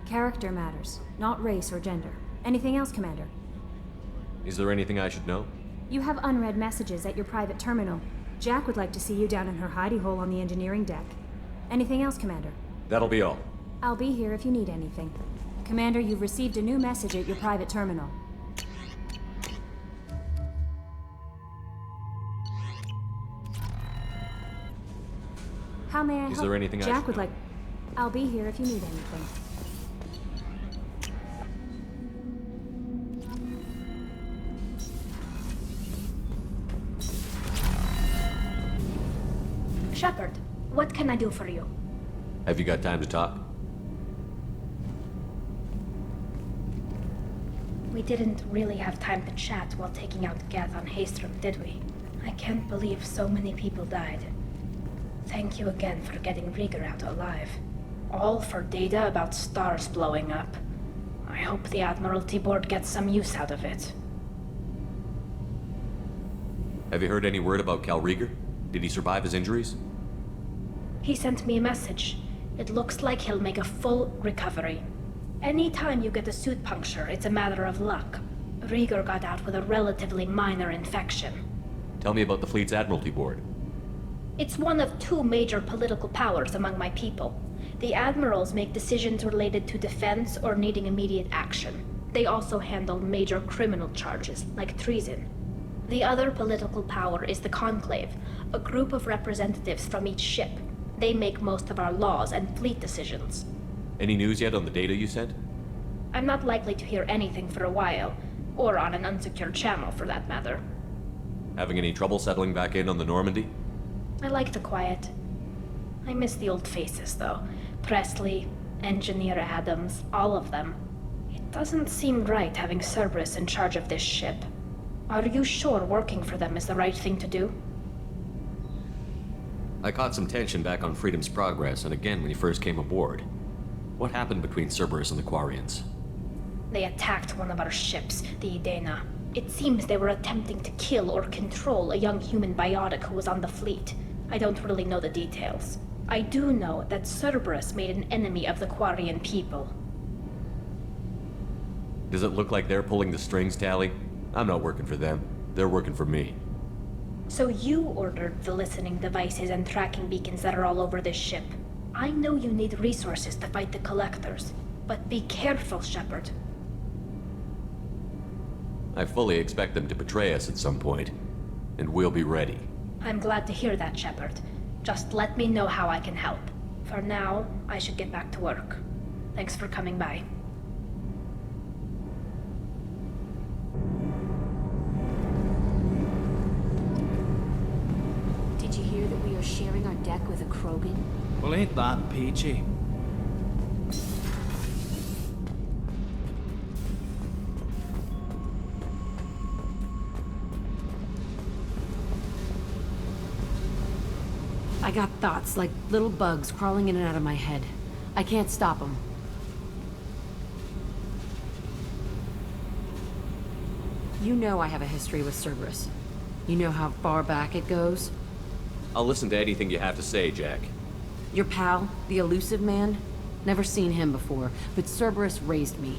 Character matters, not race or gender. Anything else, Commander? Is there anything I should know? You have unread messages at your private terminal. Jack would like to see you down in her hidey hole on the engineering deck. Anything else, Commander? That'll be all. I'll be here if you need anything. Commander, you've received a new message at your private terminal. How may I help? Is there anything Jack I would like... I'll be here if you need anything. Shepard, what can I do for you? Have you got time to talk? We didn't really have time to chat while taking out Gath on Haystrom, did we? I can't believe so many people died. Thank you again for getting Rieger out alive. All for data about stars blowing up. I hope the Admiralty Board gets some use out of it. Have you heard any word about Cal Rieger? Did he survive his injuries? He sent me a message. It looks like he'll make a full recovery. Anytime you get a suit puncture, it's a matter of luck. Rieger got out with a relatively minor infection. Tell me about the fleet's Admiralty Board. It's one of two major political powers among my people. The admirals make decisions related to defense or needing immediate action. They also handle major criminal charges, like treason. The other political power is the Conclave, a group of representatives from each ship. They make most of our laws and fleet decisions. Any news yet on the data you sent? I'm not likely to hear anything for a while, or on an unsecured channel for that matter. Having any trouble settling back in on the Normandy? I like the quiet. I miss the old faces, though. Presley, Engineer Adams, all of them. It doesn't seem right having Cerberus in charge of this ship. Are you sure working for them is the right thing to do? I caught some tension back on Freedom's Progress, and again when you first came aboard. What happened between Cerberus and the Quarians? They attacked one of our ships, the Edena. It seems they were attempting to kill or control a young human biotic who was on the fleet. I don't really know the details. I do know that Cerberus made an enemy of the Quarian people. Does it look like they're pulling the strings, Tali? I'm not working for them. They're working for me. So you ordered the listening devices and tracking beacons that are all over this ship. I know you need resources to fight the Collectors, but be careful, Shepard. I fully expect them to betray us at some point, and we'll be ready. I'm glad to hear that, Shepard. Just let me know how I can help. For now, I should get back to work. Thanks for coming by. Did you hear that we are sharing our deck with a Krogan? Well, ain't that peachy? I got thoughts like little bugs crawling in and out of my head. I can't stop them. You know I have a history with Cerberus. You know how far back it goes? I'll listen to anything you have to say, Jack. Your pal, the elusive man? Never seen him before, but Cerberus raised me.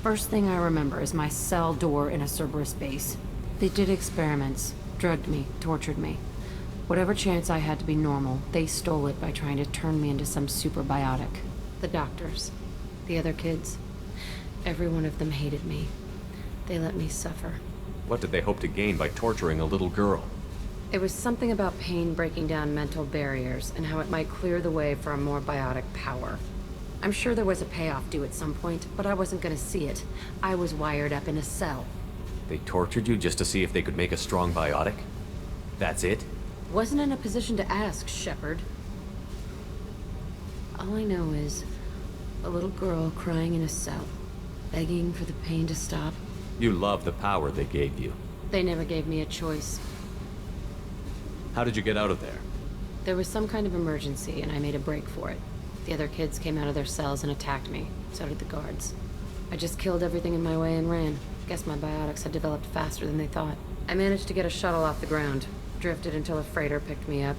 First thing I remember is my cell door in a Cerberus base. They did experiments, drugged me, tortured me. Whatever chance I had to be normal, they stole it by trying to turn me into some super biotic. The doctors, the other kids, every one of them hated me. They let me suffer. What did they hope to gain by torturing a little girl? It was something about pain breaking down mental barriers and how it might clear the way for a more biotic power. I'm sure there was a payoff due at some point, but I wasn't gonna see it. I was wired up in a cell. They tortured you just to see if they could make a strong biotic? That's it? Wasn't in a position to ask, Shepard. All I know is a little girl crying in a cell, begging for the pain to stop. You love the power they gave you. They never gave me a choice. How did you get out of there? There was some kind of emergency, and I made a break for it. The other kids came out of their cells and attacked me. So did the guards. I just killed everything in my way and ran. Guess my biotics had developed faster than they thought. I managed to get a shuttle off the ground. Drifted until a freighter picked me up.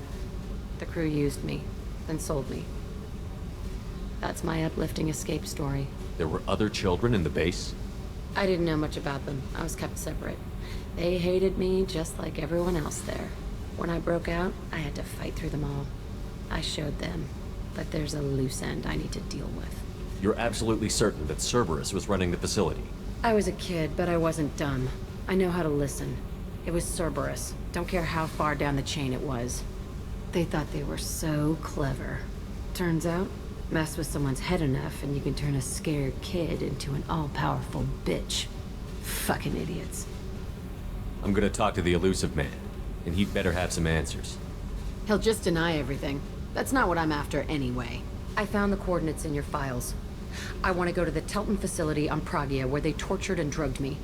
The crew used me, then sold me. That's my uplifting escape story. There were other children in the base? I didn't know much about them. I was kept separate. They hated me just like everyone else there. When I broke out, I had to fight through them all. I showed them, but there's a loose end I need to deal with. You're absolutely certain that Cerberus was running the facility? I was a kid, but I wasn't dumb. I know how to listen. It was Cerberus. Don't care how far down the chain it was. They thought they were so clever. Turns out, mess with someone's head enough and you can turn a scared kid into an all-powerful bitch. Fucking idiots. I'm gonna talk to the elusive man, and he'd better have some answers. He'll just deny everything. That's not what I'm after anyway. I found the coordinates in your files. I want to go to the Telton facility on Pragia where they tortured and drugged me.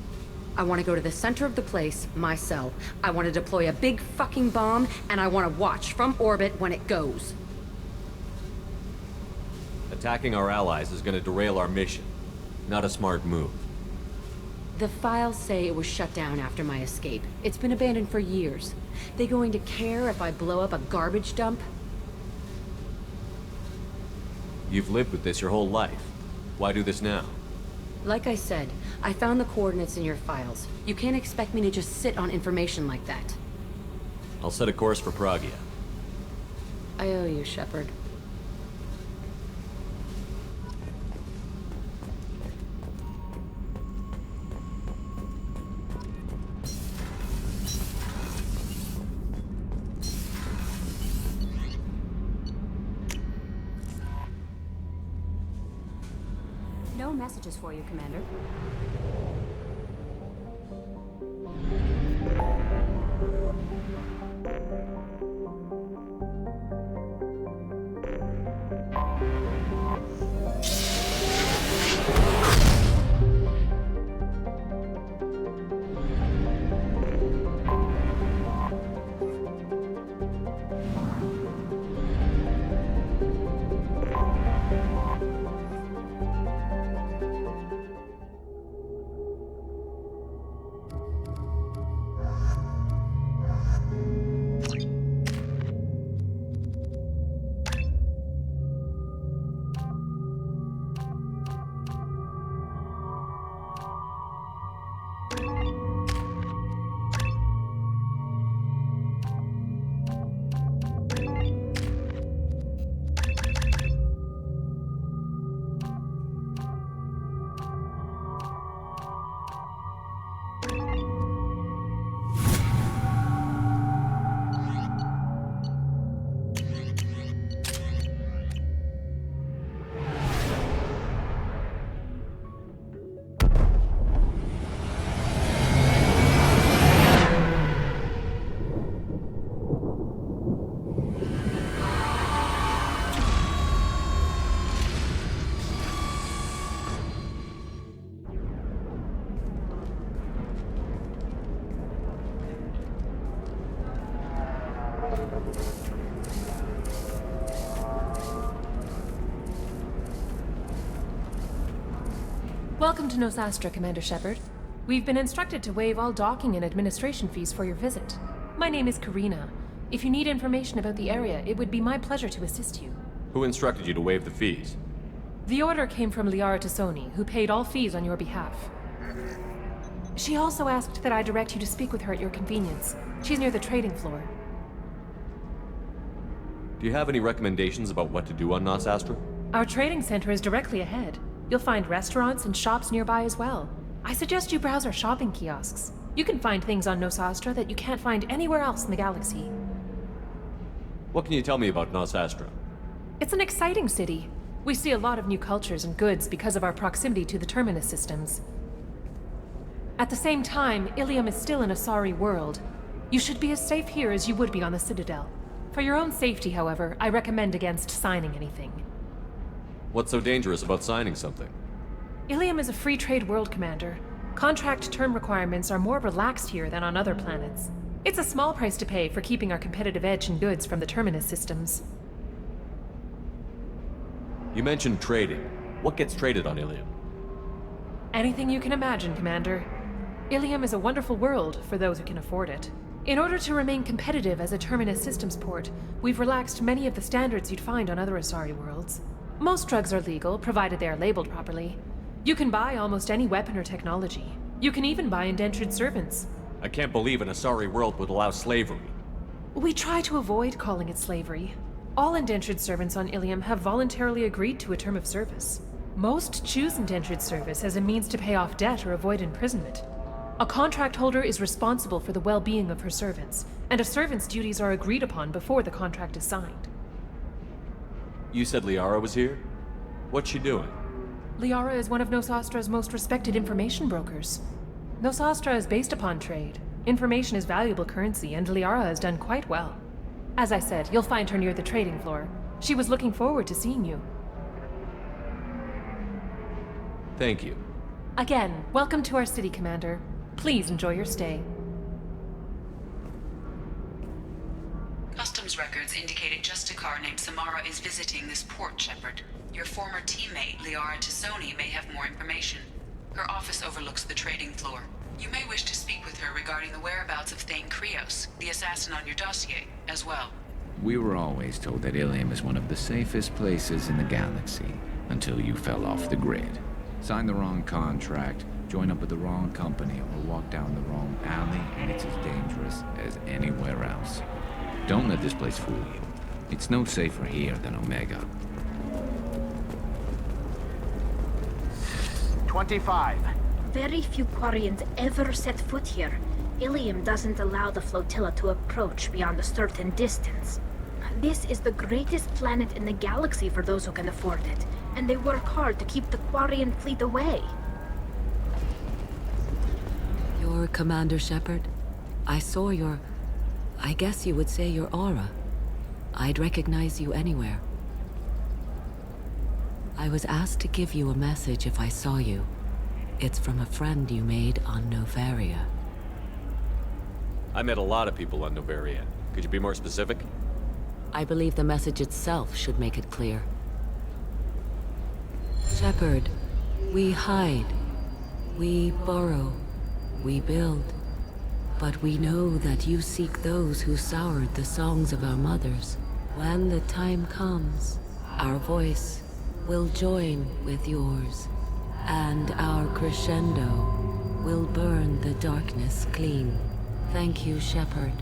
I want to go to the center of the place, my cell. I want to deploy a big fucking bomb, and I want to watch from orbit when it goes. Attacking our allies is gonna derail our mission. Not a smart move. The files say it was shut down after my escape. It's been abandoned for years. They going to care if I blow up a garbage dump? You've lived with this your whole life. Why do this now? Like I said, I found the coordinates in your files. You can't expect me to just sit on information like that. I'll set a course for Pragia. I owe you, Shepard. No messages for you, Commander. Welcome to Nosastra, Commander Shepard. We've been instructed to waive all docking and administration fees for your visit. My name is Karina. If you need information about the area, it would be my pleasure to assist you. Who instructed you to waive the fees? The order came from Liara Tassoni, who paid all fees on your behalf. She also asked that I direct you to speak with her at your convenience. She's near the trading floor. Do you have any recommendations about what to do on Nosastra? Our trading center is directly ahead. You'll find restaurants and shops nearby as well. I suggest you browse our shopping kiosks. You can find things on Nosastra that you can't find anywhere else in the galaxy. What can you tell me about Nosastra? It's an exciting city. We see a lot of new cultures and goods because of our proximity to the Terminus systems. At the same time, Ilium is still an Asari world. You should be as safe here as you would be on the Citadel. For your own safety, however, I recommend against signing anything. What's so dangerous about signing something? Ilium is a free trade world, Commander. Contract term requirements are more relaxed here than on other planets. It's a small price to pay for keeping our competitive edge in goods from the Terminus systems. You mentioned trading. What gets traded on Ilium? Anything you can imagine, Commander. Ilium is a wonderful world for those who can afford it. In order to remain competitive as a Terminus systems port, we've relaxed many of the standards you'd find on other Asari worlds. Most drugs are legal, provided they are labeled properly. You can buy almost any weapon or technology. You can even buy indentured servants. I can't believe an Asari world would allow slavery. We try to avoid calling it slavery. All indentured servants on Ilium have voluntarily agreed to a term of service. Most choose indentured service as a means to pay off debt or avoid imprisonment. A contract holder is responsible for the well-being of her servants, and a servant's duties are agreed upon before the contract is signed. You said Liara was here? What's she doing? Liara is one of Nosastra's most respected information brokers. Nosastra is based upon trade. Information is valuable currency, and Liara has done quite well. As I said, you'll find her near the trading floor. She was looking forward to seeing you. Thank you. Again, welcome to our city, Commander. Please enjoy your stay. Customs records indicated just a car named Samara is visiting this port, Shepard. Your former teammate, Liara Tassoni, may have more information. Her office overlooks the trading floor. You may wish to speak with her regarding the whereabouts of Thane Krios, the assassin on your dossier, as well. We were always told that Ilium is one of the safest places in the galaxy, until you fell off the grid. Sign the wrong contract, join up with the wrong company, or walk down the wrong alley, and it's as dangerous as anywhere else. Don't let this place fool you. It's no safer here than Omega. 25. Very few Quarians ever set foot here. Ilium doesn't allow the flotilla to approach beyond a certain distance. This is the greatest planet in the galaxy for those who can afford it, and they work hard to keep the Quarian fleet away. You're Commander Shepard? I saw your... I guess you would say your aura. I'd recognize you anywhere. I was asked to give you a message if I saw you. It's from a friend you made on Novaria. I met a lot of people on Novaria. Could you be more specific? I believe the message itself should make it clear. Shepard, we hide. We borrow. We build. But we know that you seek those who soured the songs of our mothers. When the time comes, our voice will join with yours, and our crescendo will burn the darkness clean. Thank you, Shepard.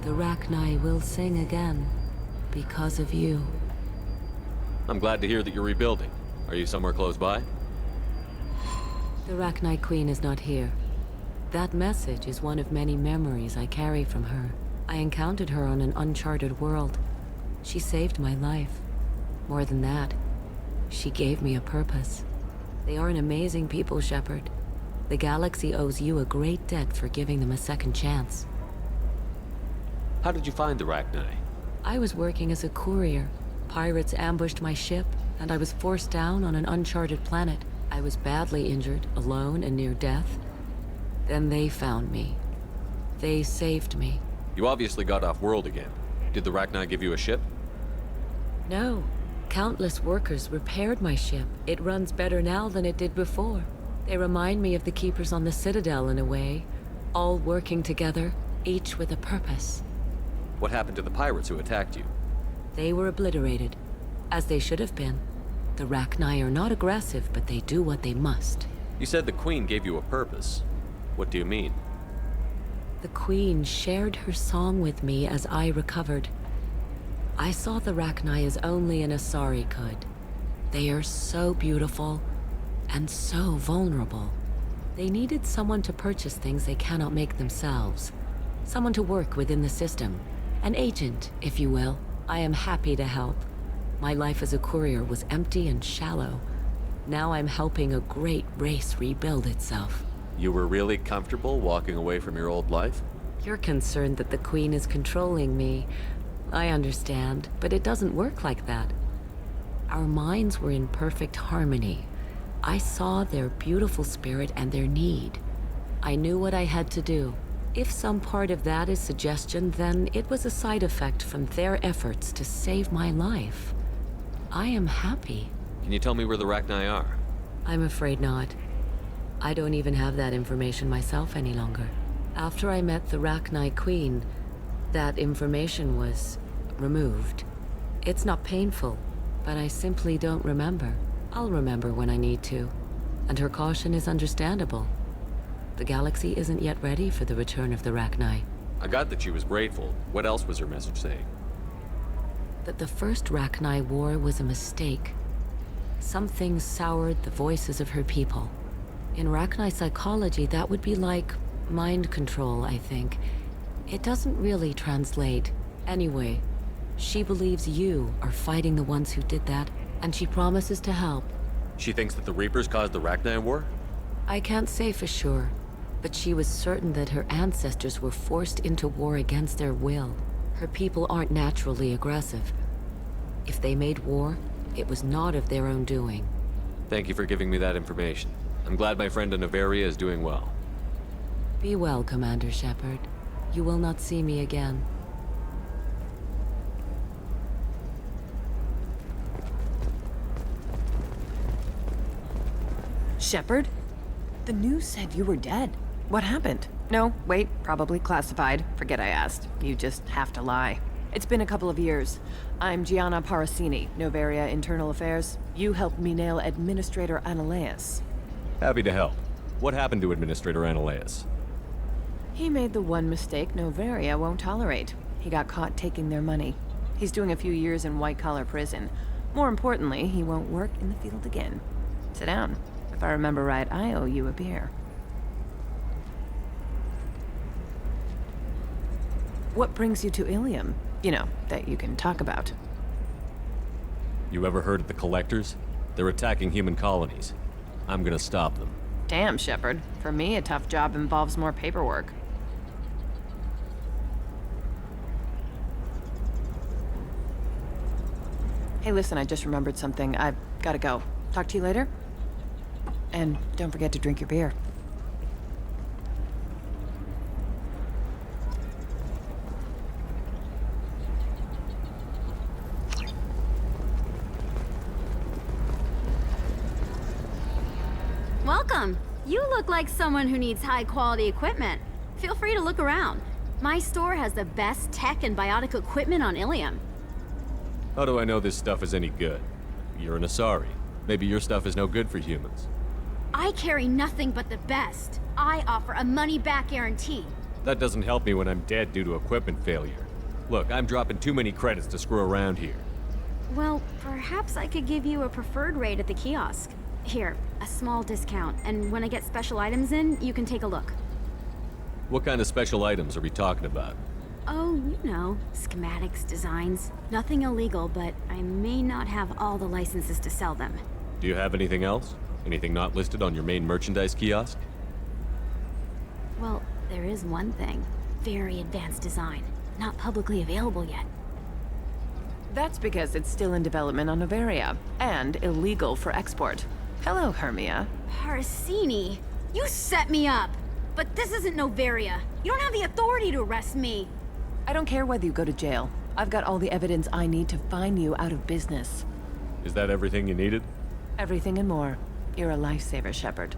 The Rachni will sing again because of you. I'm glad to hear that you're rebuilding. Are you somewhere close by? The Rachni Queen is not here. That message is one of many memories I carry from her. I encountered her on an uncharted world. She saved my life. More than that, she gave me a purpose. They are an amazing people, Shepard. The galaxy owes you a great debt for giving them a second chance. How did you find the Rachni? I was working as a courier. Pirates ambushed my ship, and I was forced down on an uncharted planet. I was badly injured, alone and near death. Then they found me. They saved me. You obviously got off world again. Did the Rachni give you a ship? No. Countless workers repaired my ship. It runs better now than it did before. They remind me of the Keepers on the Citadel in a way. All working together, each with a purpose. What happened to the pirates who attacked you? They were obliterated, as they should have been. The Rachni are not aggressive, but they do what they must. You said the Queen gave you a purpose. What do you mean? The Queen shared her song with me as I recovered. I saw the Rachni as only an Asari could. They are so beautiful and so vulnerable. They needed someone to purchase things they cannot make themselves. Someone to work within the system. An agent, if you will. I am happy to help. My life as a courier was empty and shallow. Now I'm helping a great race rebuild itself. You were really comfortable walking away from your old life? You're concerned that the Queen is controlling me. I understand, but it doesn't work like that. Our minds were in perfect harmony. I saw their beautiful spirit and their need. I knew what I had to do. If some part of that is suggestion, then it was a side effect from their efforts to save my life. I am happy. Can you tell me where the Rachni are? I'm afraid not. I don't even have that information myself any longer. After I met the Rachni Queen, that information was removed. It's not painful, but I simply don't remember. I'll remember when I need to, and her caution is understandable. The galaxy isn't yet ready for the return of the Rachni. I got that she was grateful. What else was her message saying? That the first Rachni war was a mistake. Something soured the voices of her people. In Rachni psychology, that would be like mind control, I think. It doesn't really translate. Anyway, she believes you are fighting the ones who did that, and she promises to help. She thinks that the Reapers caused the Rachni war? I can't say for sure, but she was certain that her ancestors were forced into war against their will. Her people aren't naturally aggressive. If they made war, it was not of their own doing. Thank you for giving me that information. I'm glad my friend in Noveria is doing well. Be well, Commander Shepard. You will not see me again. Shepard? The news said you were dead. What happened? No, wait, probably classified. Forget I asked. You just have to lie. It's been a couple of years. I'm Gianna Parasini, Noveria Internal Affairs. You helped me nail Administrator Analeas. Happy to help. What happened to Administrator Analeas? He made the one mistake Noveria won't tolerate. He got caught taking their money. He's doing a few years in white-collar prison. More importantly, he won't work in the field again. Sit down. If I remember right, I owe you a beer. What brings you to Ilium? You know, that you can talk about. You ever heard of the Collectors? They're attacking human colonies. I'm gonna stop them. Damn, Shepard. For me, a tough job involves more paperwork. Hey, listen, I just remembered something. I've gotta go. Talk to you later? And don't forget to drink your beer. Welcome. You look like someone who needs high-quality equipment. Feel free to look around. My store has the best tech and biotic equipment on Ilium. How do I know this stuff is any good? You're an Asari. Maybe your stuff is no good for humans. I carry nothing but the best. I offer a money-back guarantee. That doesn't help me when I'm dead due to equipment failure. Look, I'm dropping too many credits to screw around here. Well, perhaps I could give you a preferred rate at the kiosk. Here, a small discount, and when I get special items in, you can take a look. What kind of special items are we talking about? Oh, you know, schematics, designs. Nothing illegal, but I may not have all the licenses to sell them. Do you have anything else? Anything not listed on your main merchandise kiosk? Well, there is one thing. Very advanced design. Not publicly available yet. That's because it's still in development on Noveria, and illegal for export. Hello, Hermia. Parasini, you set me up! But this isn't Noveria. You don't have the authority to arrest me. I don't care whether you go to jail. I've got all the evidence I need to find you out of business. Is that everything you needed? Everything and more. You're a lifesaver, Shepard.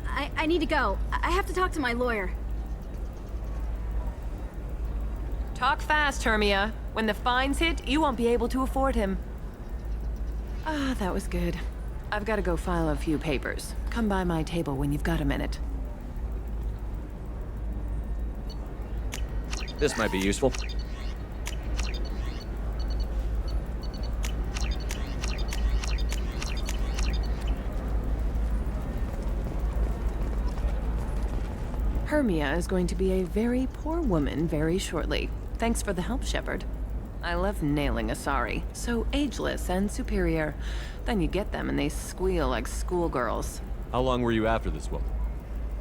I need to go. I have to talk to my lawyer. Talk fast, Hermia. When the fines hit, you won't be able to afford him. Ah, that was good. I've got to go file a few papers. Come by my table when you've got a minute. This might be useful. Hermia is going to be a very poor woman very shortly. Thanks for the help, Shepard. I love nailing Asari. So ageless and superior. Then you get them and they squeal like schoolgirls. How long were you after this woman?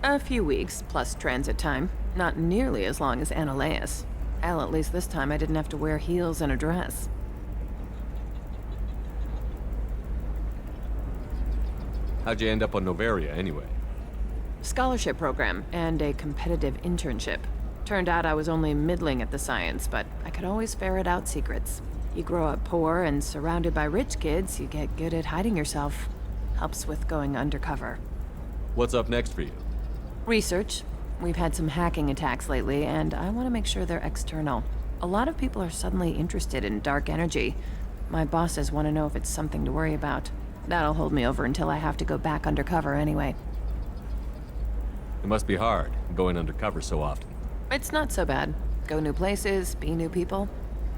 A few weeks, plus transit time. Not nearly as long as Annaleus. Hell, at least this time I didn't have to wear heels and a dress. How'd you end up on Novaria, anyway? Scholarship program and a competitive internship. Turned out I was only middling at the science, but I could always ferret out secrets. You grow up poor and surrounded by rich kids, you get good at hiding yourself. Helps with going undercover. What's up next for you? Research. We've had some hacking attacks lately, and I want to make sure they're external. A lot of people are suddenly interested in dark energy. My bosses want to know if it's something to worry about. That'll hold me over until I have to go back undercover anyway. It must be hard, going undercover so often. It's not so bad. Go new places, be new people.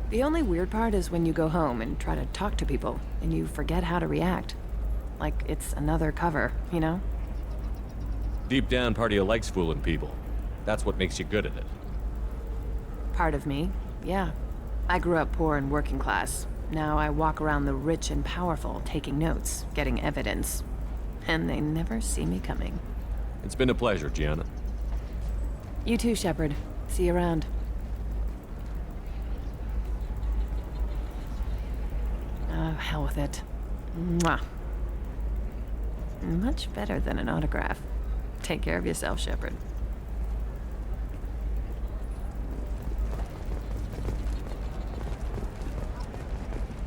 The only weird part is when you go home and try to talk to people, and you forget how to react. Like it's another cover, you know? Deep down, part of you likes fooling people. That's what makes you good at it. Part of me, yeah. I grew up poor and working class. Now I walk around the rich and powerful, taking notes, getting evidence. And they never see me coming. It's been a pleasure, Gianna. You too, Shepard. See you around. Oh, hell with it. Mwah. Much better than an autograph. Take care of yourself, Shepard.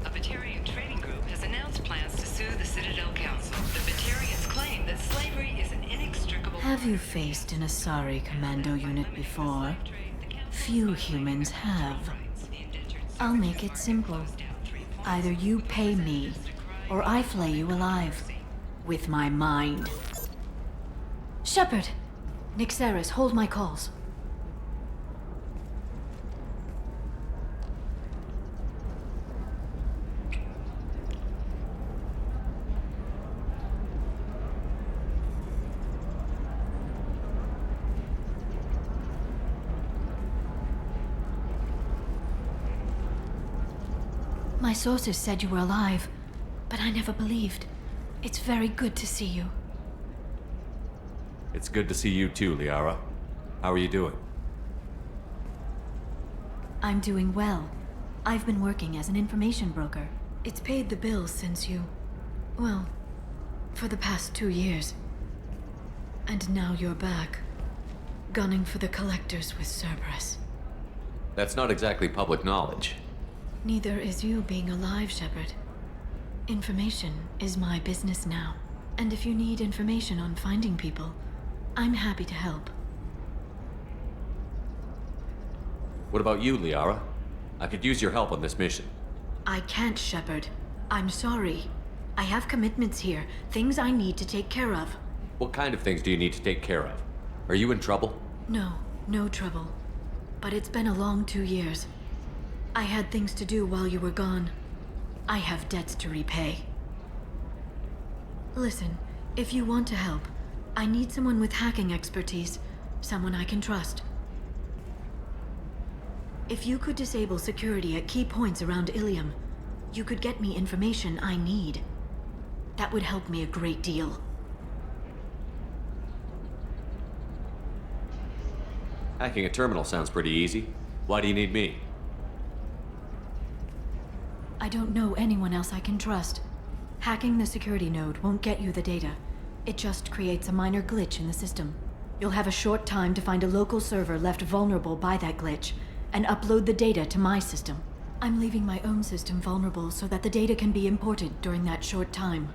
A Batarian trading group has announced plans to sue the Citadel Council. The Batarians claim that slavery is an inextricable... Have you faced an Asari commando unit before? Few humans have. I'll make it simple. Either you pay me, or I flay you alive. With my mind. Shepard! Nixeris, hold my calls. My sources said you were alive, but I never believed. It's very good to see you. It's good to see you too, Liara. How are you doing? I'm doing well. I've been working as an information broker. It's paid the bills since you... well, for the past 2 years. And now you're back, gunning for the Collectors with Cerberus. That's not exactly public knowledge. Neither is you being alive, Shepard. Information is my business now. And if you need information on finding people, I'm happy to help. What about you, Liara? I could use your help on this mission. I can't, Shepard. I'm sorry. I have commitments here, things I need to take care of. What kind of things do you need to take care of? Are you in trouble? No, no trouble. But it's been a long 2 years. I had things to do while you were gone. I have debts to repay. Listen, if you want to help, I need someone with hacking expertise. Someone I can trust. If you could disable security at key points around Ilium, you could get me information I need. That would help me a great deal. Hacking a terminal sounds pretty easy. Why do you need me? I don't know anyone else I can trust. Hacking the security node won't get you the data. It just creates a minor glitch in the system. You'll have a short time to find a local server left vulnerable by that glitch, and upload the data to my system. I'm leaving my own system vulnerable so that the data can be imported during that short time.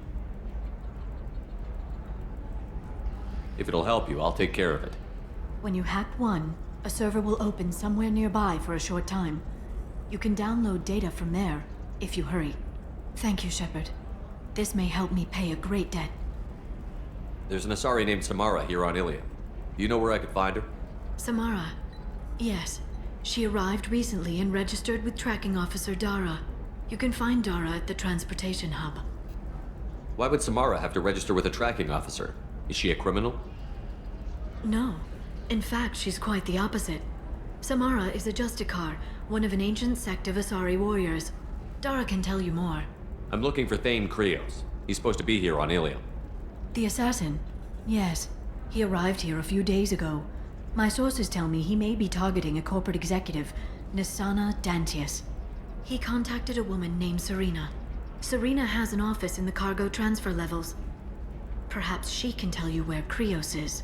If it'll help you, I'll take care of it. When you hack one, a server will open somewhere nearby for a short time. You can download data from there, if you hurry. Thank you, Shepard. This may help me pay a great debt. There's an Asari named Samara here on Ilium. Do you know where I could find her? Samara? Yes. She arrived recently and registered with Tracking Officer Dara. You can find Dara at the transportation hub. Why would Samara have to register with a tracking officer? Is she a criminal? No. In fact, she's quite the opposite. Samara is a Justicar, one of an ancient sect of Asari warriors. Dara can tell you more. I'm looking for Thane Krios. He's supposed to be here on Ilium. The assassin? Yes. He arrived here a few days ago. My sources tell me he may be targeting a corporate executive, Nisana Dantius. He contacted a woman named Serena. Serena has an office in the cargo transfer levels. Perhaps she can tell you where Krios is.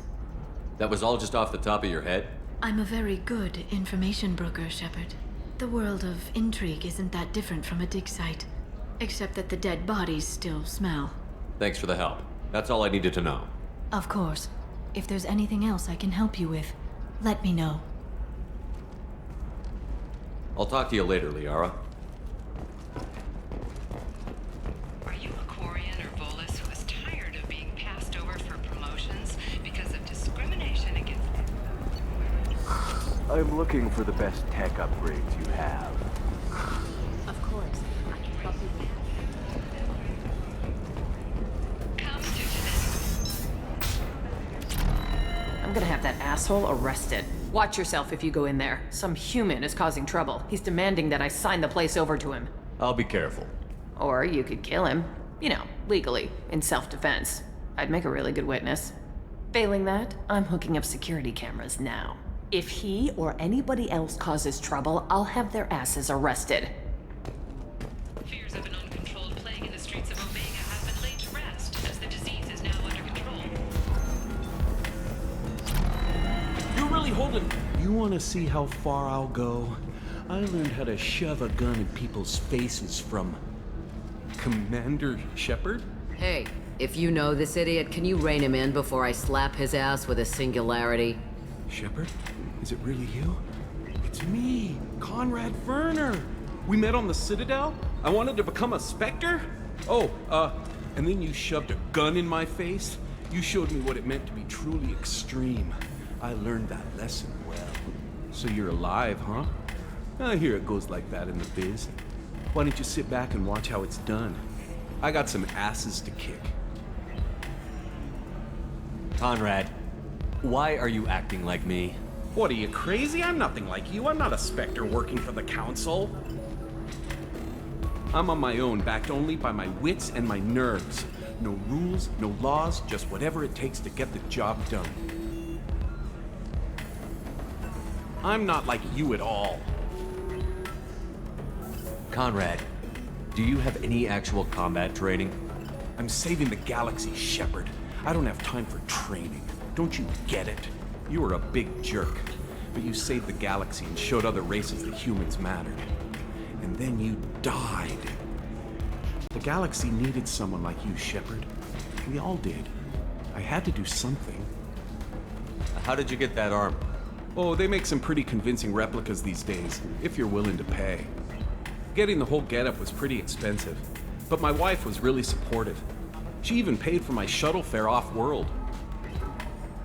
That was all just off the top of your head? I'm a very good information broker, Shepard. The world of intrigue isn't that different from a dig site, except that the dead bodies still smell. Thanks for the help. That's all I needed to know. Of course. If there's anything else I can help you with, let me know. I'll talk to you later, Liara. Are you a Quarian or Volus who is tired of being passed over for promotions because of discrimination against... I'm looking for the best tech upgrades you have. Of course. I'm gonna have that asshole arrested. Watch yourself if you go in there. Some human is causing trouble. He's demanding that I sign the place over to him. I'll be careful. Or you could kill him. You know, legally, in self-defense. I'd make a really good witness. Failing that, I'm hooking up security cameras now. If he or anybody else causes trouble, I'll have their asses arrested. Fears of an uncontrolled plague in the streets of Omega have been laid to rest, as the disease is now under control. You're really holding... You want to see how far I'll go? I learned how to shove a gun in people's faces from... Commander Shepard? Hey, if you know this idiot, can you rein him in before I slap his ass with a singularity? Shepard? Is it really you? It's me, Conrad Werner. We met on the Citadel? I wanted to become a Spectre? Oh, and then you shoved a gun in my face? You showed me what it meant to be truly extreme. I learned that lesson well. So you're alive, huh? I hear it goes like that in the biz. Why don't you sit back and watch how it's done? I got some asses to kick. Conrad, why are you acting like me? What, are you crazy? I'm nothing like you. I'm not a Spectre working for the Council. I'm on my own, backed only by my wits and my nerves. No rules, no laws, just whatever it takes to get the job done. I'm not like you at all. Conrad, do you have any actual combat training? I'm saving the galaxy, Shepard. I don't have time for training. Don't you get it? You were a big jerk, but you saved the galaxy and showed other races that humans mattered. And then you died. The galaxy needed someone like you, Shepard. We all did. I had to do something. How did you get that armor? Oh, they make some pretty convincing replicas these days, if you're willing to pay. Getting the whole getup was pretty expensive, but my wife was really supportive. She even paid for my shuttle fare off-world.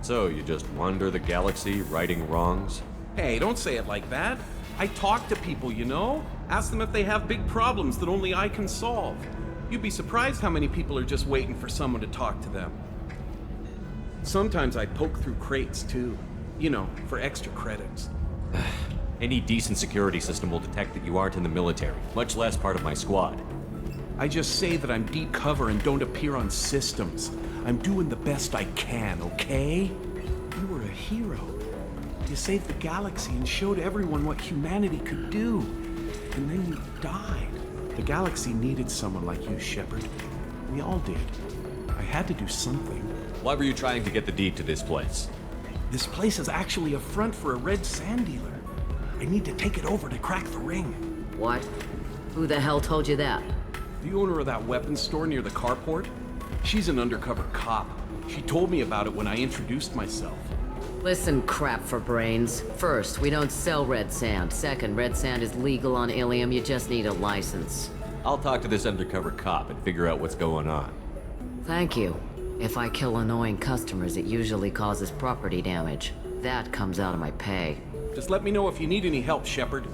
So, you just wander the galaxy, righting wrongs? Hey, don't say it like that. I talk to people, you know? Ask them if they have big problems that only I can solve. You'd be surprised how many people are just waiting for someone to talk to them. Sometimes I poke through crates, too. You know, for extra credits. Any decent security system will detect that you aren't in the military, much less part of my squad. I just say that I'm deep cover and don't appear on systems. I'm doing the best I can, okay? You were a hero. You saved the galaxy and showed everyone what humanity could do. And then you died. The galaxy needed someone like you, Shepard. We all did. I had to do something. Why were you trying to get the deed to this place? This place is actually a front for a red sand dealer. I need to take it over to crack the ring. What? Who the hell told you that? The owner of that weapons store near the carport. She's an undercover cop. She told me about it when I introduced myself. Listen, crap for brains. First, we don't sell red sand. Second, red sand is legal on Ilium. You just need a license. I'll talk to this undercover cop and figure out what's going on. Thank you. If I kill annoying customers, it usually causes property damage. That comes out of my pay. Just let me know if you need any help, Shepard.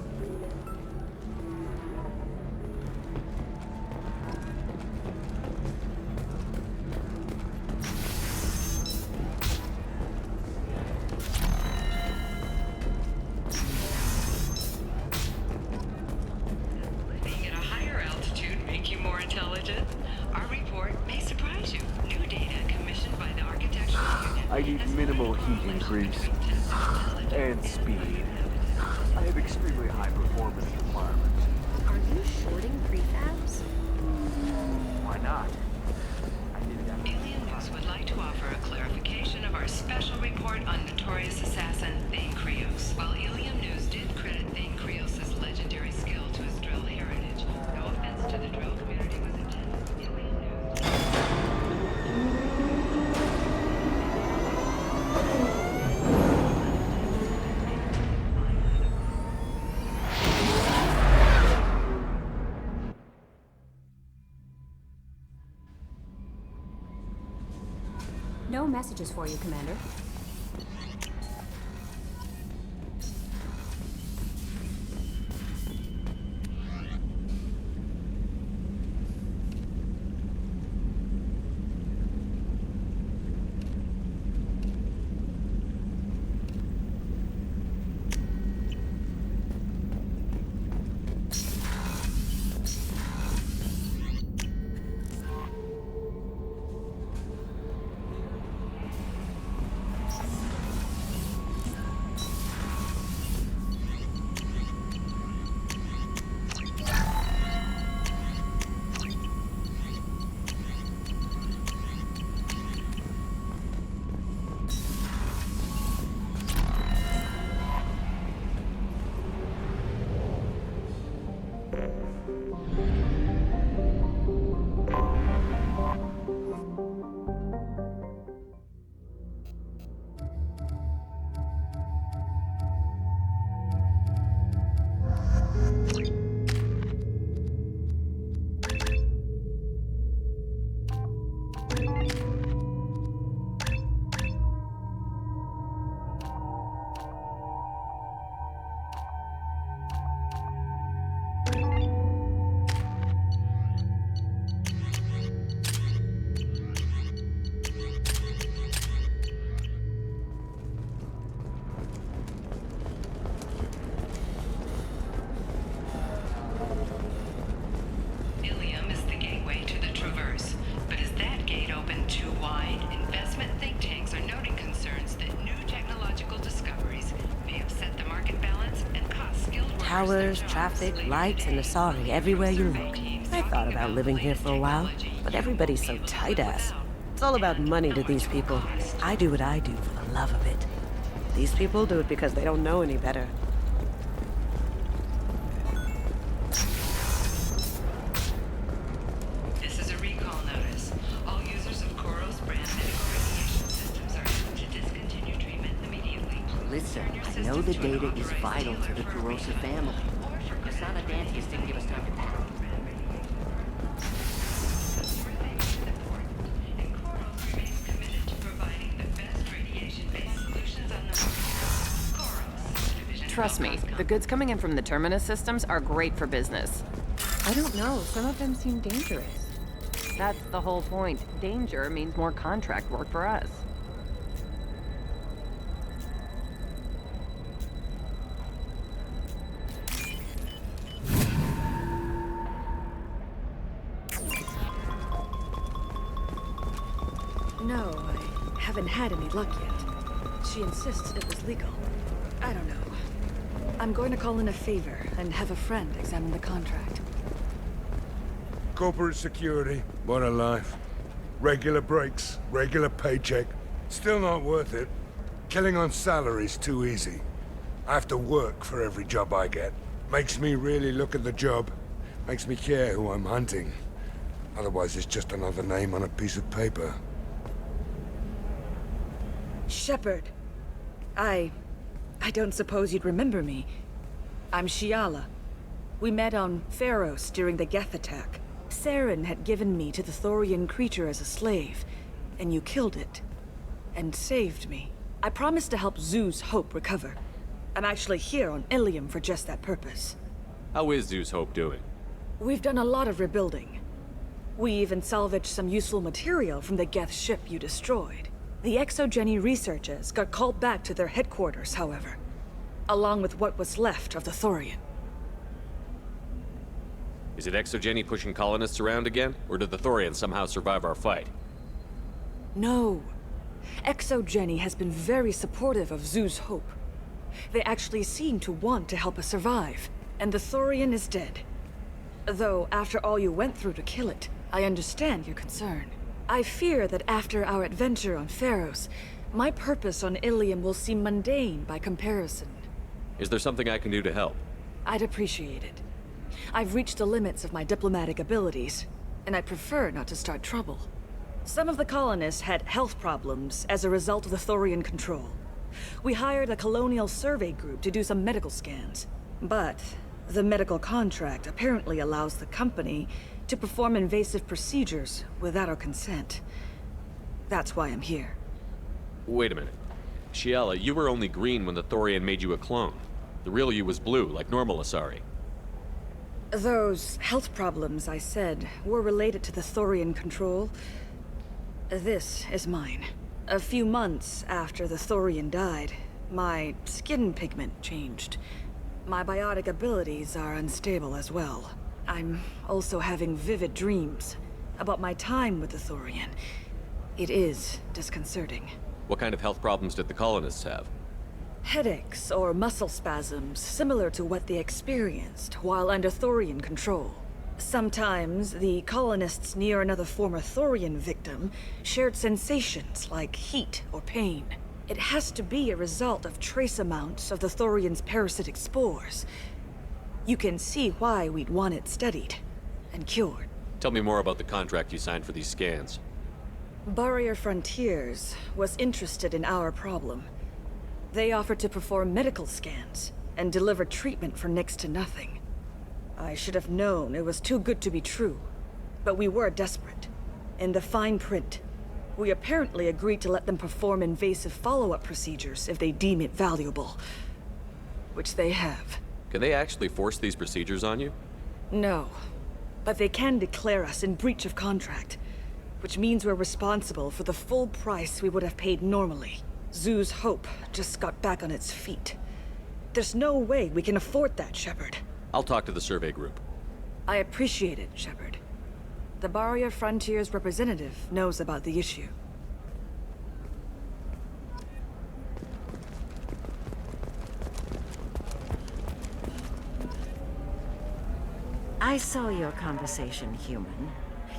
heat increase, and speed. I have extremely high performance requirements. Are you shorting prefabs? Why not? Alien News would like to offer a clarification of our special report on notorious assassin Thane Krios. While Alien News did credit Thane Krios' legendary skill to his drill heritage, no offense to the drill community was intended. Alien News. No messages for you, Commander. Towers, traffic, lights, and Asari everywhere you look. I thought about living here for a while, but everybody's so tight-ass. It's all about money to these people. I do what I do for the love of it. These people do it because they don't know any better. This is a recall notice. All users of Koros brand medical radiation systems are asked to discontinue treatment immediately. Listen, I know the data is vital to the Kurosa family. Kasana Dantius didn't give us time to pack. Trust me, the goods coming in from the Terminus systems are great for business. I don't know, some of them seem dangerous. That's the whole point. Danger means more contract work for us. No, I haven't had any luck yet. She insists it was legal. I don't know. I'm going to call in a favor and have a friend examine the contract. Corporate security, what a life. Regular breaks, regular paycheck. Still not worth it. Killing on salary's too easy. I have to work for every job I get. Makes me really look at the job. Makes me care who I'm hunting. Otherwise it's just another name on a piece of paper. Shepard. I don't suppose you'd remember me. I'm Shiala. We met on Pharos during the Geth attack. Saren had given me to the Thorian creature as a slave, and you killed it. And saved me. I promised to help Zeus Hope recover. I'm actually here on Ilium for just that purpose. How is Zeus Hope doing? We've done a lot of rebuilding. We even salvaged some useful material from the Geth ship you destroyed. The Exogeny researchers got called back to their headquarters, however, along with what was left of the Thorian. Is it Exogeny pushing colonists around again? Or did the Thorians somehow survive our fight? No. ExoGenny has been very supportive of Zoo's hope. They actually seem to want to help us survive, and the Thorian is dead. Though, after all you went through to kill it, I understand your concern. I fear that after our adventure on Pharos, my purpose on Ilium will seem mundane by comparison. Is there something I can do to help? I'd appreciate it. I've reached the limits of my diplomatic abilities, and I prefer not to start trouble. Some of the colonists had health problems as a result of the Thorian control. We hired a colonial survey group to do some medical scans. But the medical contract apparently allows the company to perform invasive procedures without our consent. That's why I'm here. Wait a minute. Shiala, you were only green when the Thorian made you a clone. The real you was blue, like normal Asari. Those health problems I said were related to the Thorian control. This is mine. A few months after the Thorian died, my skin pigment changed. My biotic abilities are unstable as well. I'm also having vivid dreams about my time with the Thorian. It is disconcerting. What kind of health problems did the colonists have? Headaches or muscle spasms similar to what they experienced while under Thorian control. Sometimes the colonists near another former Thorian victim shared sensations like heat or pain. It has to be a result of trace amounts of the Thorian's parasitic spores. You can see why we'd want it studied and cured. Tell me more about the contract you signed for these scans. Barrier Frontiers was interested in our problem. They offered to perform medical scans and deliver treatment for next to nothing. I should have known it was too good to be true, but we were desperate. In the fine print, we apparently agreed to let them perform invasive follow-up procedures if they deem it valuable. Which they have. Can they actually force these procedures on you? No, but they can declare us in breach of contract, which means we're responsible for the full price we would have paid normally. Zoo's hope just got back on its feet. There's no way we can afford that, Shepard. I'll talk to the survey group. I appreciate it, Shepard. The Barrier Frontiers representative knows about the issue. I saw your conversation, human.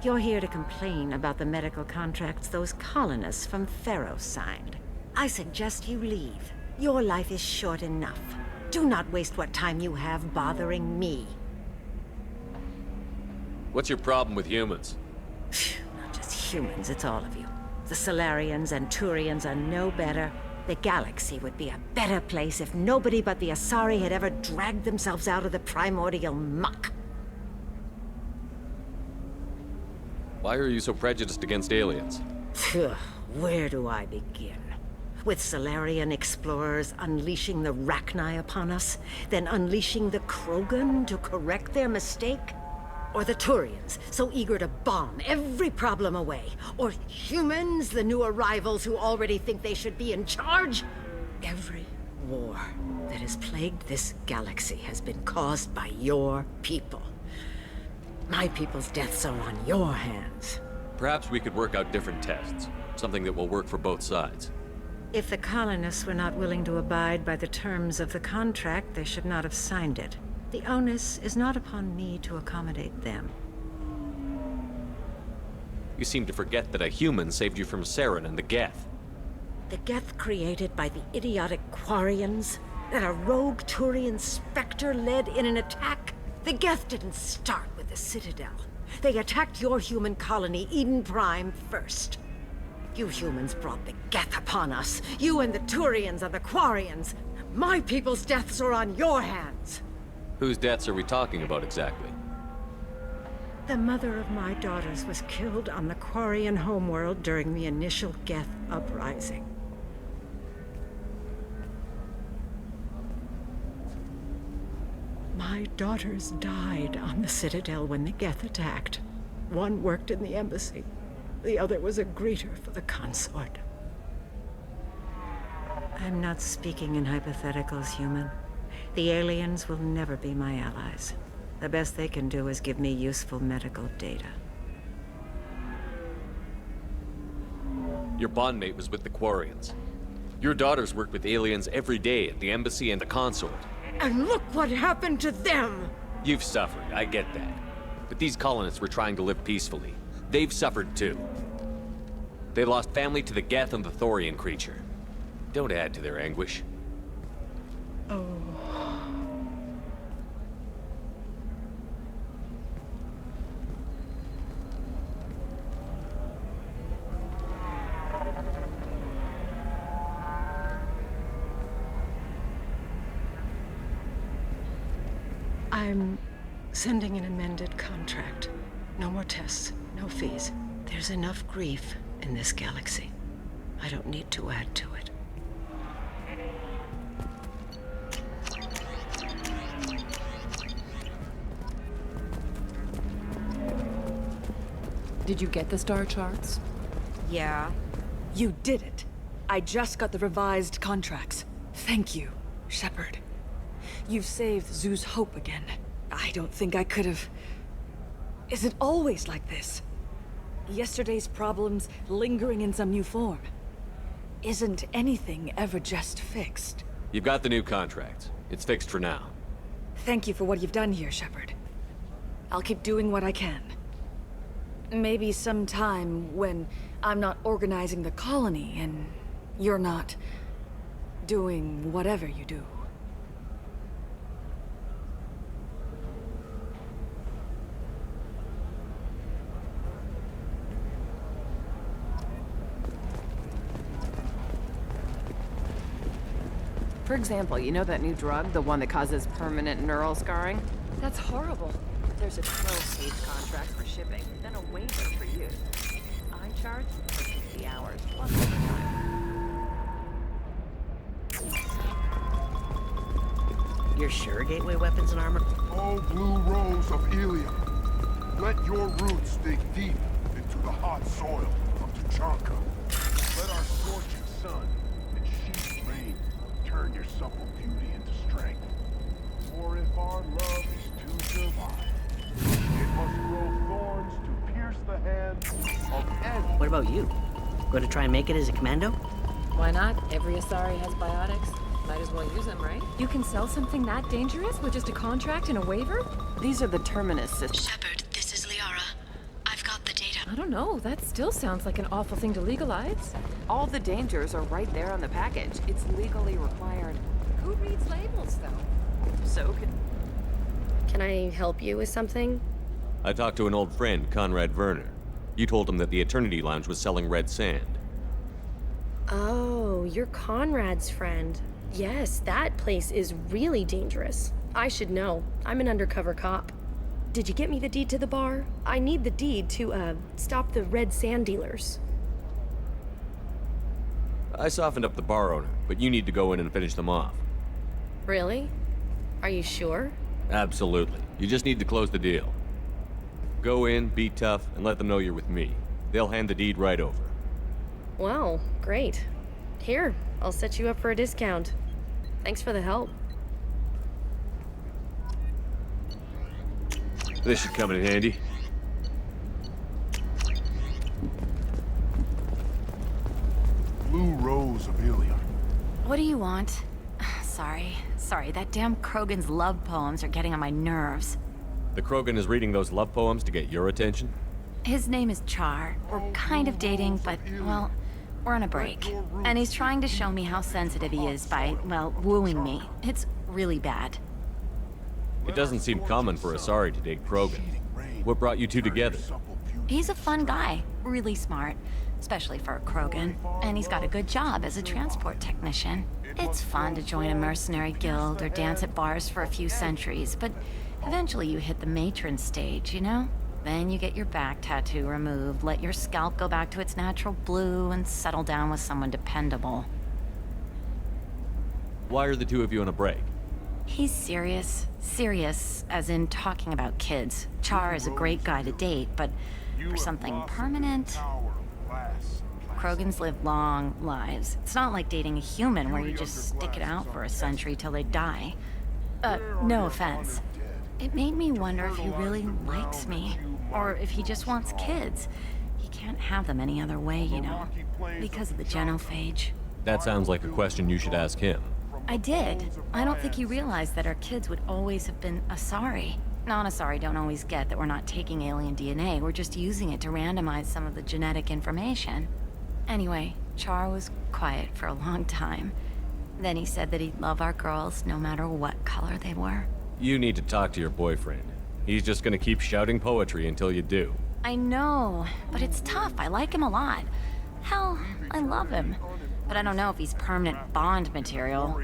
You're here to complain about the medical contracts those colonists from Pharos signed. I suggest you leave. Your life is short enough. Do not waste what time you have bothering me. What's your problem with humans? Not just humans, it's all of you. The Solarians and Turians are no better. The galaxy would be a better place if nobody but the Asari had ever dragged themselves out of the primordial muck. Why are you so prejudiced against aliens? Where do I begin? With Solarian explorers unleashing the Rachni upon us, then unleashing the Krogan to correct their mistake? Or the Turians, so eager to bomb every problem away? Or humans, the new arrivals who already think they should be in charge? Every war that has plagued this galaxy has been caused by your people. My people's deaths are on your hands. Perhaps we could work out different tests. Something that will work for both sides. If the colonists were not willing to abide by the terms of the contract, they should not have signed it. The onus is not upon me to accommodate them. You seem to forget that a human saved you from Saren and the Geth. The Geth created by the idiotic Quarians? That a rogue Turian Spectre led in an attack? The Geth didn't start with the Citadel. They attacked your human colony, Eden Prime, first. You humans brought the Geth upon us. You and the Turians and the Quarians. My people's deaths are on your hands. Whose deaths are we talking about exactly? The mother of my daughters was killed on the Quarian homeworld during the initial Geth uprising. My daughters died on the Citadel when the Geth attacked. One worked in the embassy. The other was a greeter for the consort. I'm not speaking in hypotheticals, human. The aliens will never be my allies. The best they can do is give me useful medical data. Your bondmate was with the Quarians. Your daughters worked with aliens every day at the embassy and the consort. And look what happened to them! You've suffered, I get that. But these colonists were trying to live peacefully. They've suffered too. They lost family to the Geth and the Thorian creature. Don't add to their anguish. Oh. I'm sending an amended contract. No more tests, no fees. There's enough grief in this galaxy. I don't need to add to it. Did you get the star charts? Yeah. You did it. I just got the revised contracts. Thank you, Shepard. You've saved Zoo's hope again. I don't think I could have... Is it always like this? Yesterday's problems lingering in some new form. Isn't anything ever just fixed? You've got the new contract. It's fixed for now. Thank you for what you've done here, Shepard. I'll keep doing what I can. Maybe sometime when I'm not organizing the colony and you're not doing whatever you do. For example, you know that new drug, the one that causes permanent neural scarring? That's horrible. There's a 12-page contract for shipping, then a waiver for use. I charge for 60 hours plus overtime. You're sure gateway weapons and armor? Oh, blue rose of Ilium, let your roots dig deep into the hot soil of Tuchanka. Let our scorching sun and sheet rain turn your supple beauty into strength. For if our love is to survive, it must grow thorns to pierce the hands of any. What about you? Going to try and make it as a commando? Why not? Every Asari has biotics. Might as well use them, right? You can sell something that dangerous with just a contract and a waiver? These are the Terminus systems. Shepard, this is Liara. I've got the data. I don't know. That still sounds like an awful thing to legalize. All the dangers are right there on the package. It's legally required. Who reads labels, though? So Can I help you with something? I talked to an old friend, Conrad Werner. You told him that the Eternity Lounge was selling red sand. Oh, you're Conrad's friend. Yes, that place is really dangerous. I should know. I'm an undercover cop. Did you get me the deed to the bar? I need the deed to, stop the red sand dealers. I softened up the bar owner, but you need to go in and finish them off. Really? Are you sure? Absolutely. You just need to close the deal. Go in, be tough, and let them know you're with me. They'll hand the deed right over. Wow, great. Here, I'll set you up for a discount. Thanks for the help. This should come in handy. Blue rose of Ilium. What do you want? Sorry, that damn Krogan's love poems are getting on my nerves. The Krogan is reading those love poems to get your attention? His name is Char. We're kind of dating, but, well, we're on a break. And he's trying to show me how sensitive he is by, well, wooing me. It's really bad. It doesn't seem common for Asari to date Krogan. What brought you two together? He's a fun guy, really smart, especially for a Krogan. And he's got a good job as a transport technician. It's fun to join a mercenary guild or dance at bars for a few centuries, but eventually you hit the matron stage, you know? Then you get your back tattoo removed, let your scalp go back to its natural blue, and settle down with someone dependable. Why are the two of you on a break? He's serious. Serious, as in talking about kids. Char is a great guy to date, but for something permanent... Krogans live long lives. It's not like dating a human where you just stick it out for a century till they die. No offense. It made me wonder if he really likes me, or if he just wants kids. He Can't have them any other way, you know. Because of the genophage. That sounds like a question you should ask him. I did. I don't think he realized that our kids would always have been Asari. Non-Asari don't always get that we're not taking alien DNA, we're just using it to randomize some of the genetic information. Anyway, Char was quiet for a long time. Then he said that he'd love our girls no matter what color they were. You need to talk to your boyfriend. He's just gonna keep shouting poetry until you do. I know, but it's tough. I like him a lot. Hell, I love him. But I don't know if he's permanent Bond material.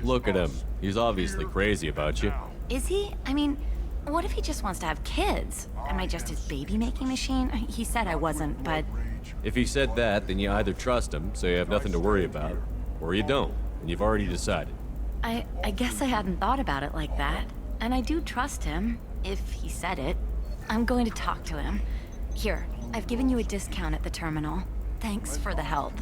Look at him. He's obviously crazy about you. Is he? I mean, what if he just wants to have kids? Am I just his baby-making machine? He said I wasn't, but... If he said that, then you either trust him, so you have nothing to worry about, or you don't, and you've already decided. I guess I hadn't thought about it like that. And I do trust him, if he said it. I'm going to talk to him. Here, I've given you a discount at the terminal. Thanks for the help.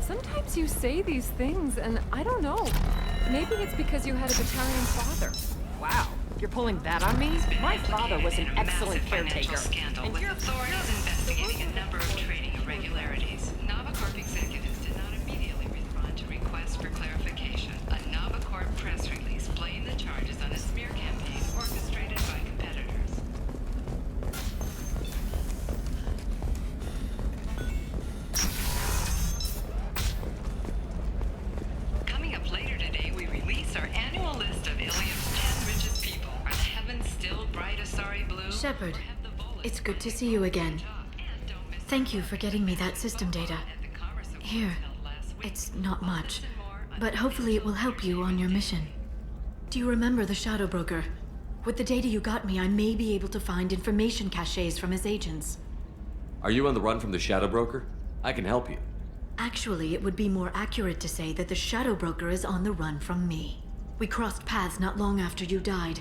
Sometimes you say these things, and I don't know. Maybe it's because you had a battalion father. Wow, you're pulling that on me? My father was an excellent caretaker. And with authorities investigating a number of trading irregularities, Navicorp executives did not immediately respond to requests for clarification. A Navicorp press release blamed the charges on a smear campaign orchestrated by competitors. Coming up later today, we release our annual list of Ilium's 10 richest people. Are the heavens still bright Asari blue? Shepard, it's good to see you again. Thank you for getting me that system data. Here, it's not much, but hopefully it will help you on your mission. Do you remember the Shadow Broker? With the data you got me, I may be able to find information caches from his agents. Are you on the run from the Shadow Broker? I can help you. Actually, it would be more accurate to say that the Shadow Broker is on the run from me. We crossed paths not long after you died.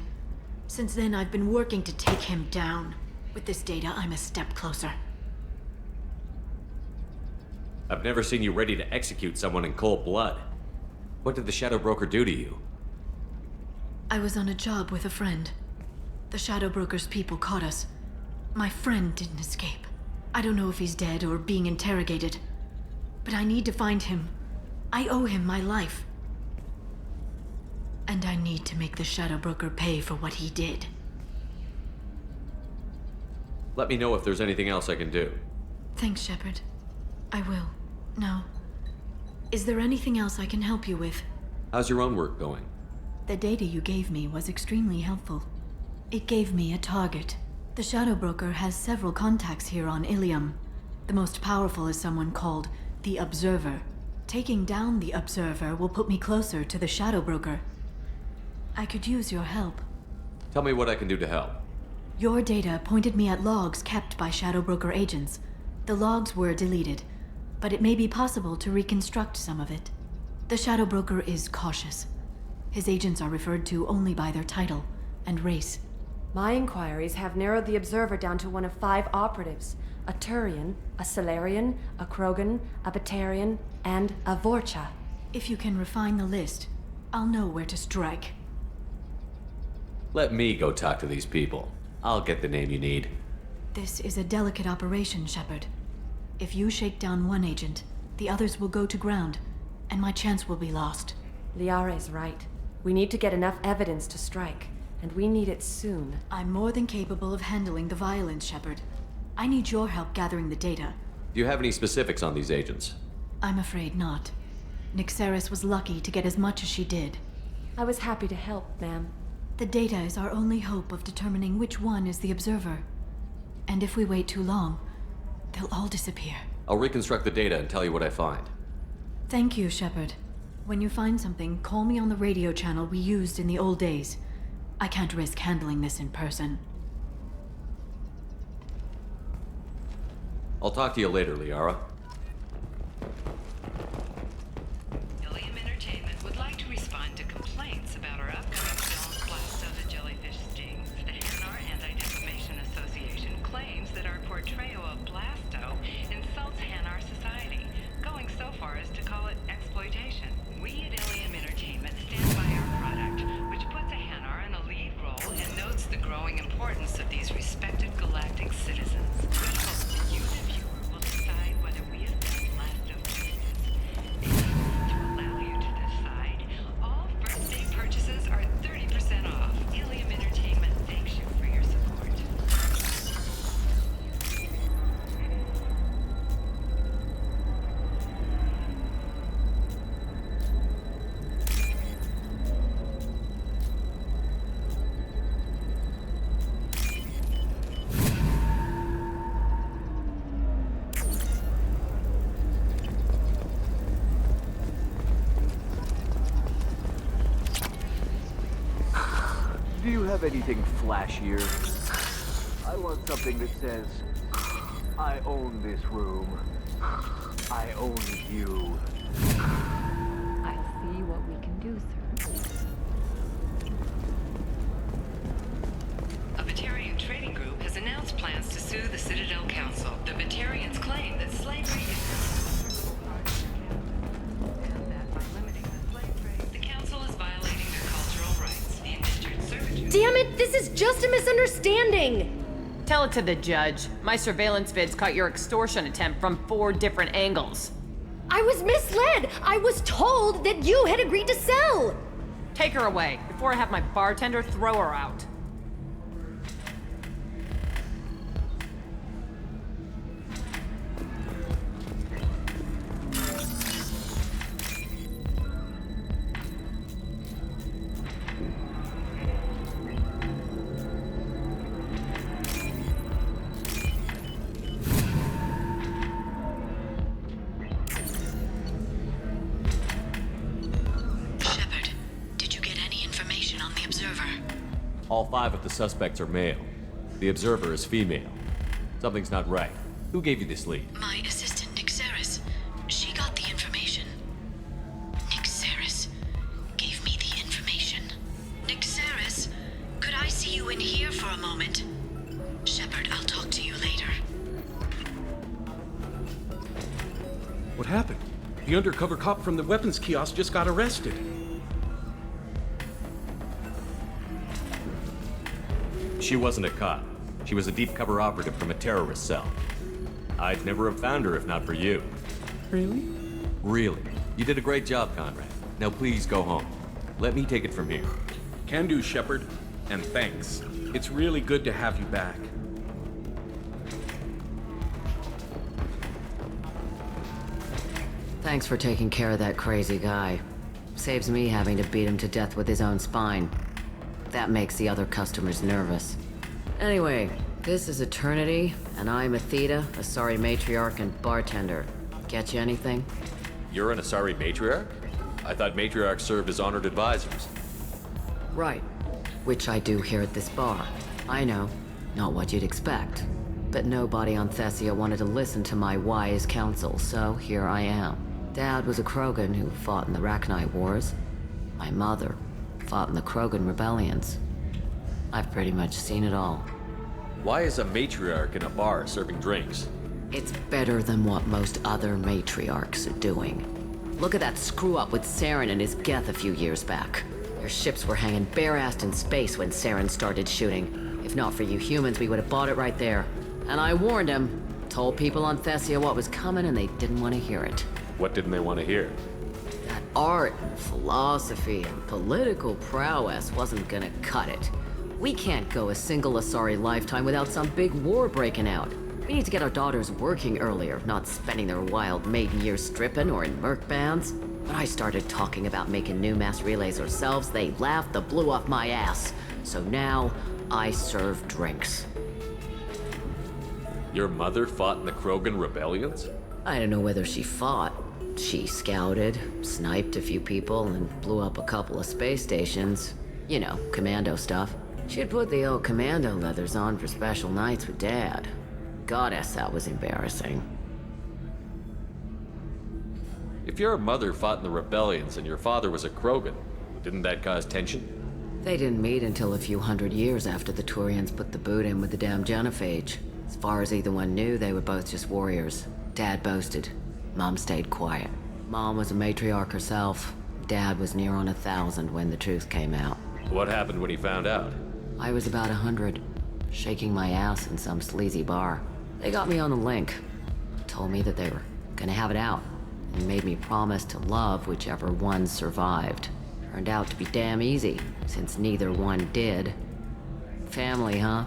Since then, I've been working to take him down. With this data, I'm a step closer. I've never seen you ready to execute someone in cold blood. What did the Shadow Broker do to you? I was on a job with a friend. The Shadow Broker's people caught us. My friend didn't escape. I don't know if he's dead or being interrogated. But I need to find him. I owe him my life. And I need to make the Shadow Broker pay for what he did. Let me know if there's anything else I can do. Thanks, Shepard. I will. Now, is there anything else I can help you with? How's your own work going? The data you gave me was extremely helpful. It gave me a target. The Shadow Broker has several contacts here on Ilium. The most powerful is someone called the Observer. Taking down the Observer will put me closer to the Shadow Broker. I could use your help. Tell me what I can do to help. Your data pointed me at logs kept by Shadow Broker agents. The logs were deleted, but it may be possible to reconstruct some of it. The Shadow Broker is cautious. His agents are referred to only by their title and race. My inquiries have narrowed the Observer down to one of 5 operatives. A Turian, a Salarian, a Krogan, a Batarian, and a Vorcha. If you can refine the list, I'll know where to strike. Let me go talk to these people. I'll get the name you need. This is a delicate operation, Shepard. If you shake down one agent, the others will go to ground, and my chance will be lost. Liara is right. We need to get enough evidence to strike, and we need it soon. I'm more than capable of handling the violence, Shepard. I need your help gathering the data. Do you have any specifics on these agents? I'm afraid not. Nyxeris was lucky to get as much as she did. I was happy to help, ma'am. The data is our only hope of determining which one is the Observer. And if we wait too long, they'll all disappear. I'll reconstruct the data and tell you what I find. Thank you, Shepard. When you find something, call me on the radio channel we used in the old days. I can't risk handling this in person. I'll talk to you later, Liara. Ilium Entertainment would like to respond to complaints about our upcoming film Blast of the Jellyfish Stings. The Hanar Anti-Defamation Do you have anything flashier? I want something that says, I own this room. I own you. I'll see what we can do, sir. A Batarian trading group has announced plans to sue the Citadel Council. The Batarians claim that slavery is... The council is violating their cultural rights. The indentured servitude... Damn it, this is just a misunderstanding! Tell it to the judge. My surveillance vids caught your extortion attempt from 4 different angles. I was misled! I was told that you had agreed to sell! Take her away, before I have my bartender throw her out. All 5 of the suspects are male. The observer is female. Something's not right. Who gave you this lead? My assistant, Nick Saris. She got the information. Nick Saris gave me the information. Nick Saris, could I see you in here for a moment? Shepard, I'll talk to you later. What happened? The undercover cop from the weapons kiosk just got arrested. She wasn't a cop. She was a deep cover operative from a terrorist cell. I'd never have found her if not for you. Really? Really. You did a great job, Conrad. Now please go home. Let me take it from here. Can do, Shepard. And thanks. It's really good to have you back. Thanks for taking care of that crazy guy. Saves me having to beat him to death with his own spine. That makes the other customers nervous. Anyway, this is Eternity, and I'm Athena, Asari matriarch and bartender. Get you anything? You're an Asari matriarch? I thought matriarchs served as honored advisors. Right. Which I do here at this bar. I know. Not what you'd expect. But nobody on Thessia wanted to listen to my wise counsel, so here I am. Dad was a Krogan who fought in the Rachni Wars. My mother fought in the Krogan rebellions. I've pretty much seen it all. Why is a matriarch in a bar serving drinks? It's better than what most other matriarchs are doing. Look at that screw-up with Saren and his Geth a few years back. Their ships were hanging bare-assed in space when Saren started shooting. If not for you humans, we would have bought it right there. And I warned him. Told people on Thessia what was coming and they didn't want to hear it. What didn't they want to hear? That art, philosophy, and political prowess wasn't gonna cut it. We can't go a single Asari lifetime without some big war breaking out. We need to get our daughters working earlier, not spending their wild maiden years stripping or in merc bands. When I started talking about making new mass relays ourselves, they laughed the blue off my ass. So now, I serve drinks. Your mother fought in the Krogan rebellions? I don't know whether she fought. She scouted, sniped a few people, and blew up a couple of space stations. You know, commando stuff. She'd put the old commando leathers on for special nights with Dad. Goddess, that was embarrassing. If your mother fought in the rebellions and your father was a Krogan, didn't that cause tension? They didn't meet until a few hundred years after the Turians put the boot in with the damn genophage. As far as either one knew, they were both just warriors. Dad boasted. Mom stayed quiet. Mom was a matriarch herself. Dad was near on 1,000 when the truth came out. What happened when he found out? I was about 100, shaking my ass in some sleazy bar. They got me on the link. Told me that they were gonna have it out, and made me promise to love whichever one survived. Turned out to be damn easy, since neither one did. Family, huh?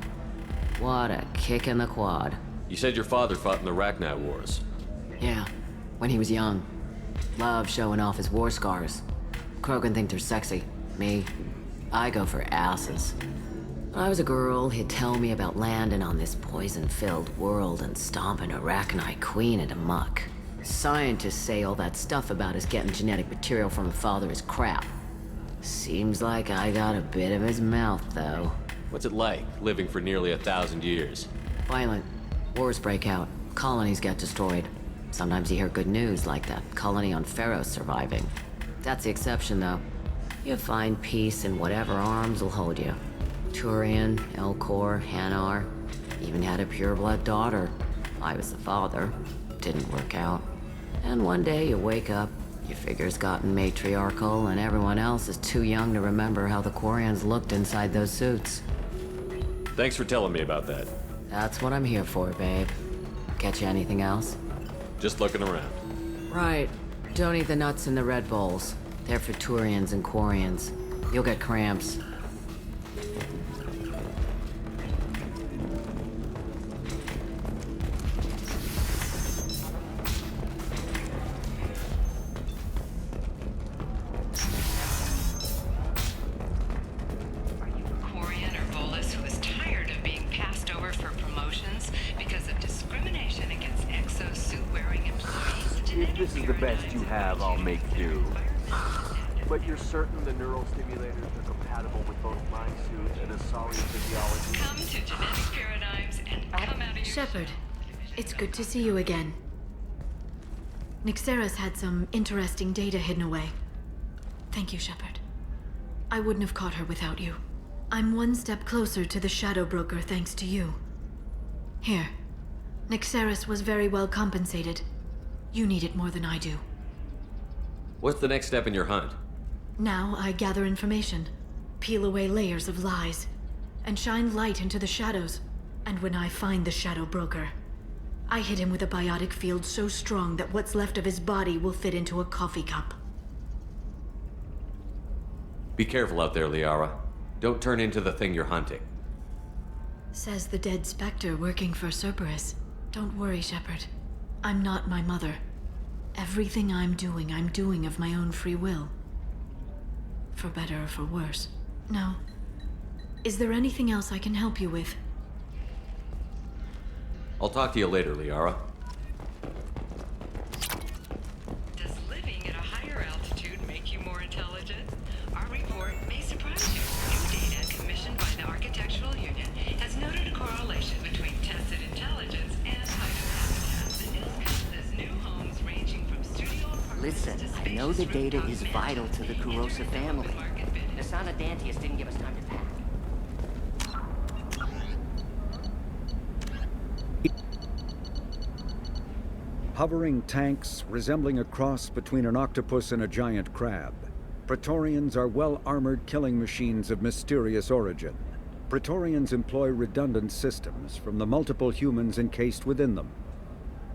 What a kick in the quad. You said your father fought in the Rachni Wars. Yeah, when he was young. Loved showing off his war scars. Krogan think they're sexy. Me, I go for asses. When I was a girl, he'd tell me about landing on this poison-filled world and stomping a Rachni queen into muck. Scientists say all that stuff about us getting genetic material from a father is crap. Seems like I got a bit of his mouth, though. What's it like, living for nearly 1,000 years? Violent. Wars break out. Colonies get destroyed. Sometimes you hear good news, like that colony on Pharos surviving. That's the exception, though. You find peace in whatever arms will hold you. Turian, Elcor, Hanar. Even had a pureblood daughter. I was the father. Didn't work out. And one day you wake up, your figure's gotten matriarchal, and everyone else is too young to remember how the Quarians looked inside those suits. Thanks for telling me about that. That's what I'm here for, babe. Get you anything else? Just looking around. Right. Don't eat the nuts in the Red Bowls. They're for Turians and Quarians. You'll get cramps. Quarian or Volus who is tired of being passed over for promotions because of discrimination against exosuit-wearing employees. If this is the best you have, I'll make do. But you're certain the neural stimulators are compatible with both my suit and Asari physiology? Come to genetic paradigms and come out of your... Shepard, it's good to see you again. Nyxeris had some interesting data hidden away. Thank you, Shepard. I wouldn't have caught her without you. I'm one step closer to the Shadow Broker thanks to you. Here. Nyxeris was very well compensated. You need it more than I do. What's the next step in your hunt? Now I gather information, peel away layers of lies, and shine light into the shadows. And when I find the Shadow Broker, I hit him with a biotic field so strong that what's left of his body will fit into a coffee cup. Be careful out there, Liara. Don't turn into the thing you're hunting. Says the dead Spectre working for Cerberus. Don't worry, Shepard. I'm not my mother. Everything I'm doing of my own free will. For better or for worse. No. Is there anything else I can help you with? I'll talk to you later, Liara. Does living at a higher altitude make you more intelligent? Our report may surprise you. New data commissioned by the Architectural Union has noted a correlation between tested intelligence and habitats. The news comes as new homes ranging from studio apartments Listen, to I know the spacious data rooftop is mansions vital to the Kurosa family. Nasana Dantius didn't give us time to pack. Hovering tanks resembling a cross between an octopus and a giant crab. Praetorians are well-armored killing machines of mysterious origin. Praetorians employ redundant systems from the multiple humans encased within them.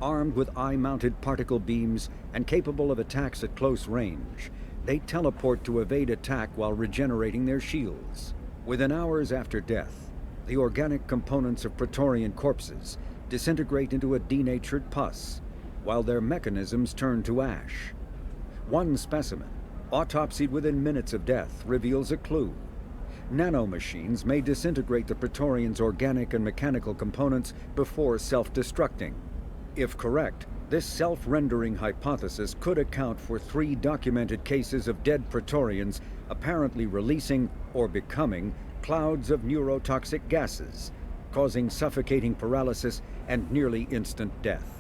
Armed with eye-mounted particle beams and capable of attacks at close range, they teleport to evade attack while regenerating their shields. Within hours after death, the organic components of Praetorian corpses disintegrate into a denatured pus, while their mechanisms turn to ash. One specimen, autopsied within minutes of death, reveals a clue. Nanomachines may disintegrate the Praetorians' organic and mechanical components before self-destructing. If correct, this self-rendering hypothesis could account for 3 documented cases of dead Praetorians apparently releasing or becoming clouds of neurotoxic gases, causing suffocating paralysis and nearly instant death.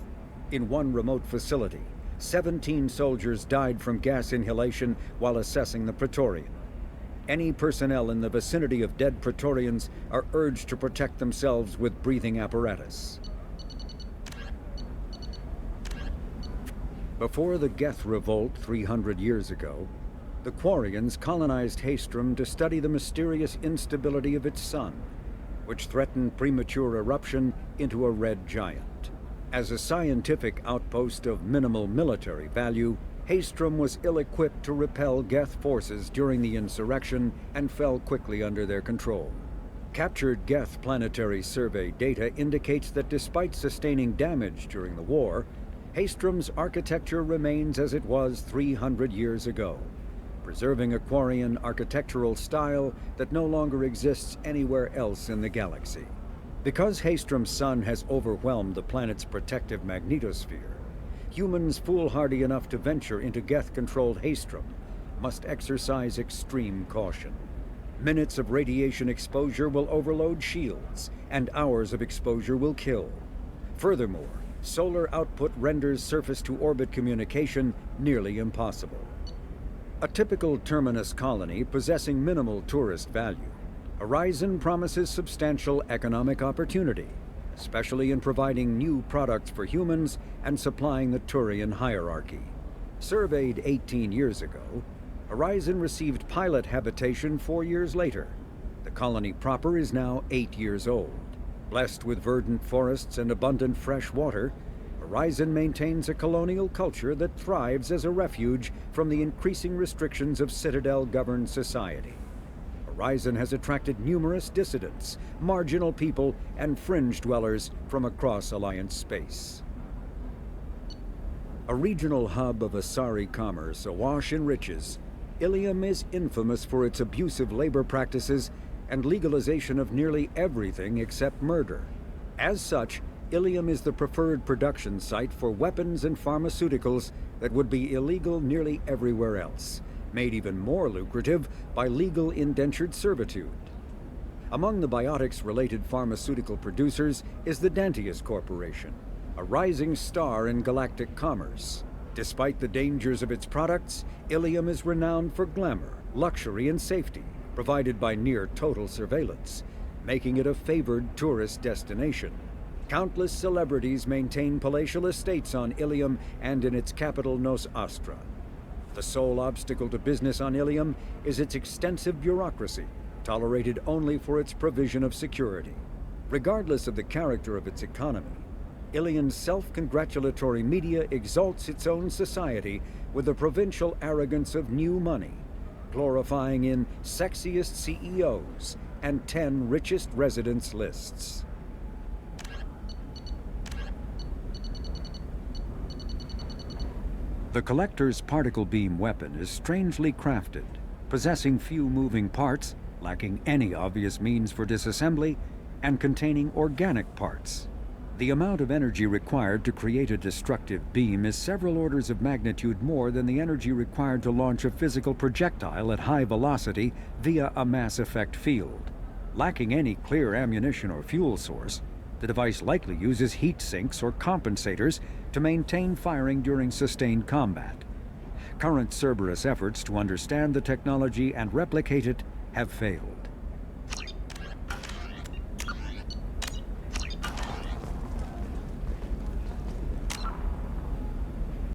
In one remote facility, 17 soldiers died from gas inhalation while assessing the Praetorian. Any personnel in the vicinity of dead Praetorians are urged to protect themselves with breathing apparatus. Before the Geth Revolt 300 years ago, the Quarians colonized Haestrom to study the mysterious instability of its sun, which threatened premature eruption into a red giant. As a scientific outpost of minimal military value, Haestrom was ill-equipped to repel Geth forces during the insurrection and fell quickly under their control. Captured Geth planetary survey data indicates that despite sustaining damage during the war, Haestrom's architecture remains as it was 300 years ago, preserving a Quarian architectural style that no longer exists anywhere else in the galaxy. Because Haestrom's sun has overwhelmed the planet's protective magnetosphere, humans foolhardy enough to venture into Geth-controlled Haestrom must exercise extreme caution. Minutes of radiation exposure will overload shields, and hours of exposure will kill. Furthermore, solar output renders surface-to-orbit communication nearly impossible. A typical terminus colony possessing minimal tourist value, Horizon promises substantial economic opportunity, especially in providing new products for humans and supplying the Turian hierarchy. Surveyed 18 years ago, Horizon received pilot habitation 4 years later. The colony proper is now 8 years old. Blessed with verdant forests and abundant fresh water, Horizon maintains a colonial culture that thrives as a refuge from the increasing restrictions of Citadel-governed society. Horizon has attracted numerous dissidents, marginal people, and fringe dwellers from across Alliance space. A regional hub of Asari commerce awash in riches, Ilium is infamous for its abusive labor practices and legalization of nearly everything except murder. As such, Ilium is the preferred production site for weapons and pharmaceuticals that would be illegal nearly everywhere else, made even more lucrative by legal indentured servitude. Among the biotics-related pharmaceutical producers is the Dantius Corporation, a rising star in galactic commerce. Despite the dangers of its products, Ilium is renowned for glamour, luxury, and safety, provided by near-total surveillance, making it a favored tourist destination. Countless celebrities maintain palatial estates on Ilium and in its capital Nos Astra. The sole obstacle to business on Ilium is its extensive bureaucracy, tolerated only for its provision of security. Regardless of the character of its economy, Ilium's self-congratulatory media exalts its own society with the provincial arrogance of new money, glorifying in sexiest CEOs and 10 richest residents lists. The Collector's particle beam weapon is strangely crafted, possessing few moving parts, lacking any obvious means for disassembly, and containing organic parts. The amount of energy required to create a destructive beam is several orders of magnitude more than the energy required to launch a physical projectile at high velocity via a mass effect field. Lacking any clear ammunition or fuel source, the device likely uses heat sinks or compensators to maintain firing during sustained combat. Current Cerberus efforts to understand the technology and replicate it have failed.